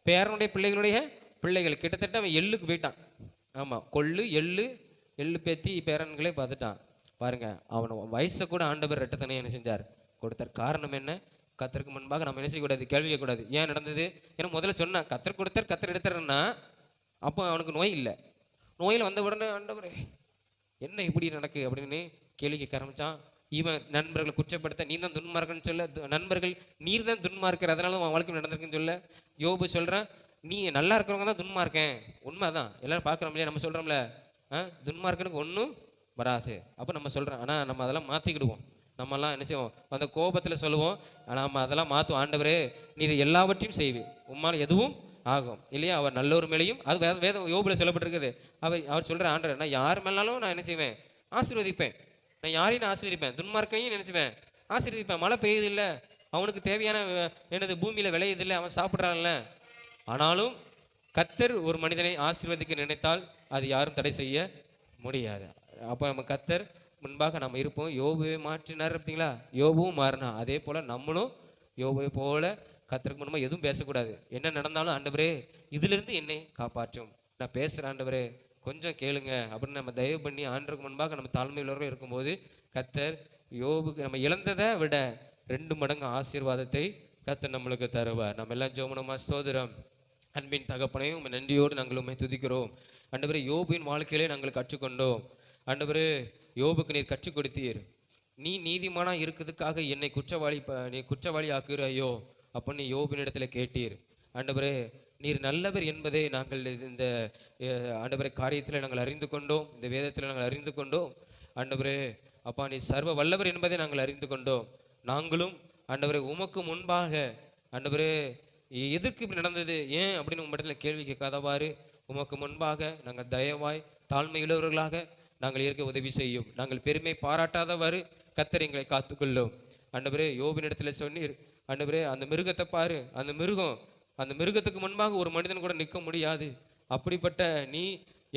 பேரனுடைய பிள்ளைகளுடைய பிள்ளைகள். கிட்டத்தட்ட அவன் எள்ளுக்கு போயிட்டான். ஆமாம், கொள்ளு எள்ளு எள்ளு பேத்தி பேரன்களே பார்த்துட்டான். பாருங்க, அவன் வயசை கூட ஆண்டவர் ரெட்டத்தனையை என்ன செஞ்சார், கொடுத்தார். காரணம் என்ன? கத்தருக்கு முன்பாக நம்ம என்ன செய்யக்கூடாது, கேள்வி கேட்கக்கூடாது. ஏன் நடந்தது? ஏன்னா முதல்ல சொன்னான் கத்தர் கொடுத்தார் கத்தர் எடுத்தாருன்னா, அப்போ அவனுக்கு நோய் இல்லை. நோயில் வந்த உடனே ஆண்டவரே என்ன இப்படி நடக்கு அப்படின்னு கேள்வி கேட்க ஆரம்பிச்சான். இவன் நண்பர்களை குற்றப்படுத்த, நீ தான் துன்மார்க்கன்னு சொல்ல, நண்பர்கள் நீர் தான் துன்மார்க்கர், அதனால அவன் வாழ்க்கை நடந்திருக்குன்னு சொல்ல. யோபு சொல்கிறான், நீ நல்லா இருக்கிறவங்க தான் துன்மார்க்கேன். உண்மைதான், எல்லாரும் பார்க்குறோம் இல்லையா, நம்ம சொல்கிறோம்ல துன்மார்க்கனுக்கு ஒன்றும் வராது. அப்போ நம்ம சொல்கிறோம், ஆனால் நம்ம அதெல்லாம் மாற்றிக்கிடுவோம். நம்மெல்லாம் என்ன செய்வோம், அந்த கோபத்தில் சொல்லுவோம். ஆனால் நம்ம அதெல்லாம் மாற்றுவோம். ஆண்டவரே நீர் எல்லாவற்றையும் செய்வேன், உம்மால் எதுவும் ஆகும் இல்லையா. அவர் நல்ல ஒரு மேலையும், அது வேதம் யோபுல சொல்லப்பட்டிருக்குது. அவர் சொல்கிற, ஆண்டவர் நான் யார் மேலாலும் நான் என்ன செய்வேன், ஆசீர்வதிப்பேன். நான் யாரையும் நான் ஆசீர்வதிப்பேன், துன்மார்க்கையும் நினைச்சுவேன் ஆசீர்வதிப்பேன். மழை பெய்யுது இல்லை, அவனுக்கு தேவையான எனது பூமியில் விளையுது இல்லை, அவன் சாப்பிட்றான்ல. ஆனாலும் கத்தர் ஒரு மனிதனை ஆசீர்வதிக்க நினைத்தால் அது யாரும் தடை செய்ய முடியாது. அப்போ நம்ம கத்தர் முன்பாக நம்ம இருப்போம். யோபுவை மாற்றினார் பார்த்தீங்களா, யோபுவும் மாறினா. அதே போல் நம்மளும் யோபுவை போல கத்தருக்கு முன்பாக எதுவும் பேசக்கூடாது. என்ன நடந்தாலும் ஆண்டவரே இதிலிருந்து என்னை காப்பாற்றும், நான் பேசுகிறேன் ஆண்டவரே கொஞ்சம் கேளுங்க அப்படின்னு நம்ம தயவு பண்ணி ஆண்டவருக்கு முன்பாக நம்ம தாழ்மை உள்ளவர்கள் இருக்கும்போது கத்தர் யோபுக்கு நம்ம இழந்ததை விட 2 மடங்கு ஆசீர்வாதத்தை கத்தர் நம்மளுக்கு தருவார். நம்ம எல்லாம் ஜெபமா. ஸ்தோத்திரம். அன்பின் தகப்பனையும் நன்றியோடு நாங்கள் உம்மை துதிக்கிறோம். ஆண்டவரே யோபுவின் வாழ்க்கையிலே நாங்கள் கற்றுக்கொண்டோம். ஆண்டவரே யோபுக்கு நீர் கற்றுக் கொடுத்தீர். நீ நீதிமானா இருக்கிறதுக்காக என்னை நீ குற்றவாளி ஆக்குறாயோ அப்படின்னு யோபின் இடத்துல கேட்டீர். ஆண்டவரே நீர் நல்லவர் என்பதை நாங்கள் இந்த ஆண்டவரே காரியத்தில் நாங்கள் அறிந்து கொண்டோம், இந்த வேதத்தில் நாங்கள் அறிந்து கொண்டோம். ஆண்டவரே அப்பா நீ சர்வ வல்லவர் என்பதை நாங்கள் அறிந்து கொண்டோம். நாங்களும் ஆண்டவரே உமக்கு முன்பாக ஆண்டவரே எதற்கு இப்படி நடந்தது ஏன் அப்படின்னு உங்களிடத்துல கேள்வி கேட்காதவாறு உமக்கு முன்பாக நாங்கள் தயவாய் தாழ்மையுள்ளவர்களாக நாங்கள் இருக்க உதவி செய்யும். நாங்கள் பெருமை பாராட்டாதவாறு கத்தர் எங்களை காத்துக்கொள்ளும். ஆண்டவரே யோபினிடத்துல சொன்னீர், ஆண்டவரே அந்த மிருகத்தை பாரு, அந்த மிருகத்துக்கு முன்பாக ஒரு மனிதன் கூட நிற்க முடியாது, அப்படிப்பட்ட நீ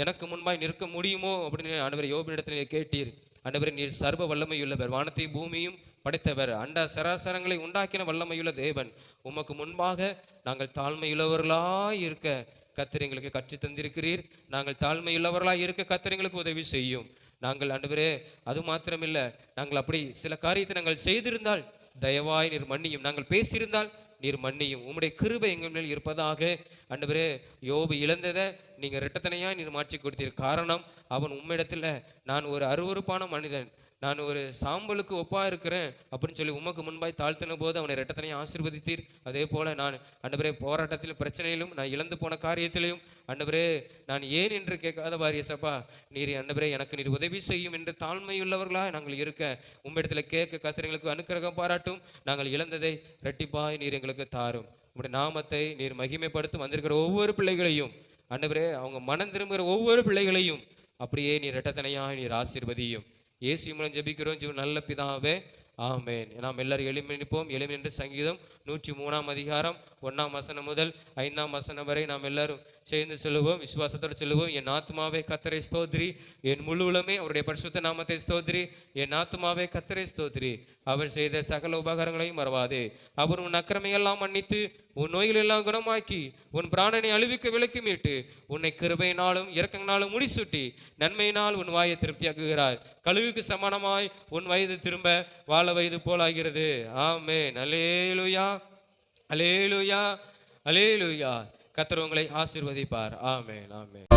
எனக்கு முன்பாய் நிற்க முடியுமோ அப்படின்னு ஆண்டவரே யோபினிடத்துல கேட்டீர். ஆண்டவரே நீர் சர்வ வல்லமையுள்ளவர், வானத்தையும் பூமியும் படைத்தவர், அண்ட சராசரங்களை உண்டாக்கின வல்லமையுள்ள தேவன். உமக்கு முன்பாக நாங்கள் தாழ்மையுள்ளவர்களாய் இருக்க கர்த்தர் எங்களுக்கு கற்று தந்திருக்கிறீர். நாங்கள் தாழ்மையுள்ளவர்களாய் இருக்க கர்த்தர் எங்களுக்கு உதவி செய்யும். நாங்கள் ஆண்டவரே அது மாத்திரமில்லை, நாங்கள் அப்படி சில காரியத்தை நாங்கள் செய்திருந்தால் தயவாய் நீர் மன்னியும், நாங்கள் பேசியிருந்தால் நீர் மன்னியும். உம்முடைய கிருபை எங்கள் மேல் இருப்பதாக. ஆண்டவரே யோபு இழந்ததை நீங்க இரட்டத்தனையா நீர் மாற்றி கொடுத்தீர். காரணம் அவன் உம்மிடத்துல நான் ஒரு அருவருப்பான மனிதன், நான் ஒரு சாம்பலுக்கு ஒப்பா இருக்கிறேன் அப்படின்னு சொல்லி உமக்கு முன்பாய் தாழ்த்தின போது அவனை இரட்டத்தனையை ஆசீர்வதித்தீர். அதே போல நான் ஆண்டவரே போராட்டத்திலும் பிரச்சனையிலும் நான் இழந்து போன காரியத்திலையும் ஆண்டவரே நான் ஏன் என்று கேட்காத வாரியசப்பா நீர் ஆண்டவரே எனக்கு நீர் உதவி செய்யும் என்று தாழ்மையுள்ளவர்களா நாங்கள் இருக்க உம்மிடத்துல கேட்க கர்த்தர் எங்களுக்கு அனுக்கிரகம் பாராட்டும். நாங்கள் இழந்ததை இரட்டிப்பாய் நீர் எங்களுக்கு தாரும். உங்களுடைய நாமத்தை நீர் மகிமைப்படுத்தும். வந்திருக்கிற ஒவ்வொரு பிள்ளைகளையும் ஆண்டவரே அவங்க மனம் திரும்புகிற ஒவ்வொரு பிள்ளைகளையும் அப்படியே நீர் இரட்டத்தனையாய் நீர் ஆசீர்வதியும். இயேசு மூலம் ஜெபிக்கிறோம் ஜீவ நல்ல பிதாவே, ஆமென். நாம் எல்லாரும் எளிமை நிற்போம். எளிமை என்று சங்கீதம் 103 அதிகாரம் 1 முதல் 5 வரை நாம் எல்லாரும் சேர்ந்து சொல்லுவோம், விசுவாசத்தோடு சொல்லுவோம். என் ஆத்மாவே கர்த்தரை ஸ்தோத்திரி, என் முழு உலகமே அவருடைய பரிசுத்த நாமத்தை ஸ்தோத்திரி. என் ஆத்மாவே கர்த்தரை ஸ்தோத்திரி, அவர் செய்த சகல உபகாரங்களையும் மறவாதே. அவர் உன் அக்கிரமையெல்லாம் மன்னித்து உன் நோய்களெல்லாம் குணமாக்கி உன் பிராணனை அழிவிக்க விலக்கி மீட்டு உன்னை கிருபையினாலும் இரக்கங்களாலும் முடிசூட்டி நன்மையினால் உன் வாயை திருப்தியாக்குகிறார். கழுகுக்கு சமானமாய் உன் வயது திரும்ப வாழ வயது போலாகிறது. ஆமென். அல்லேலூயா, அல்லேலூயா, அல்லேலூயா. கர்த்தர் உங்களை ஆசீர்வதிப்பார். ஆமென், ஆமென்.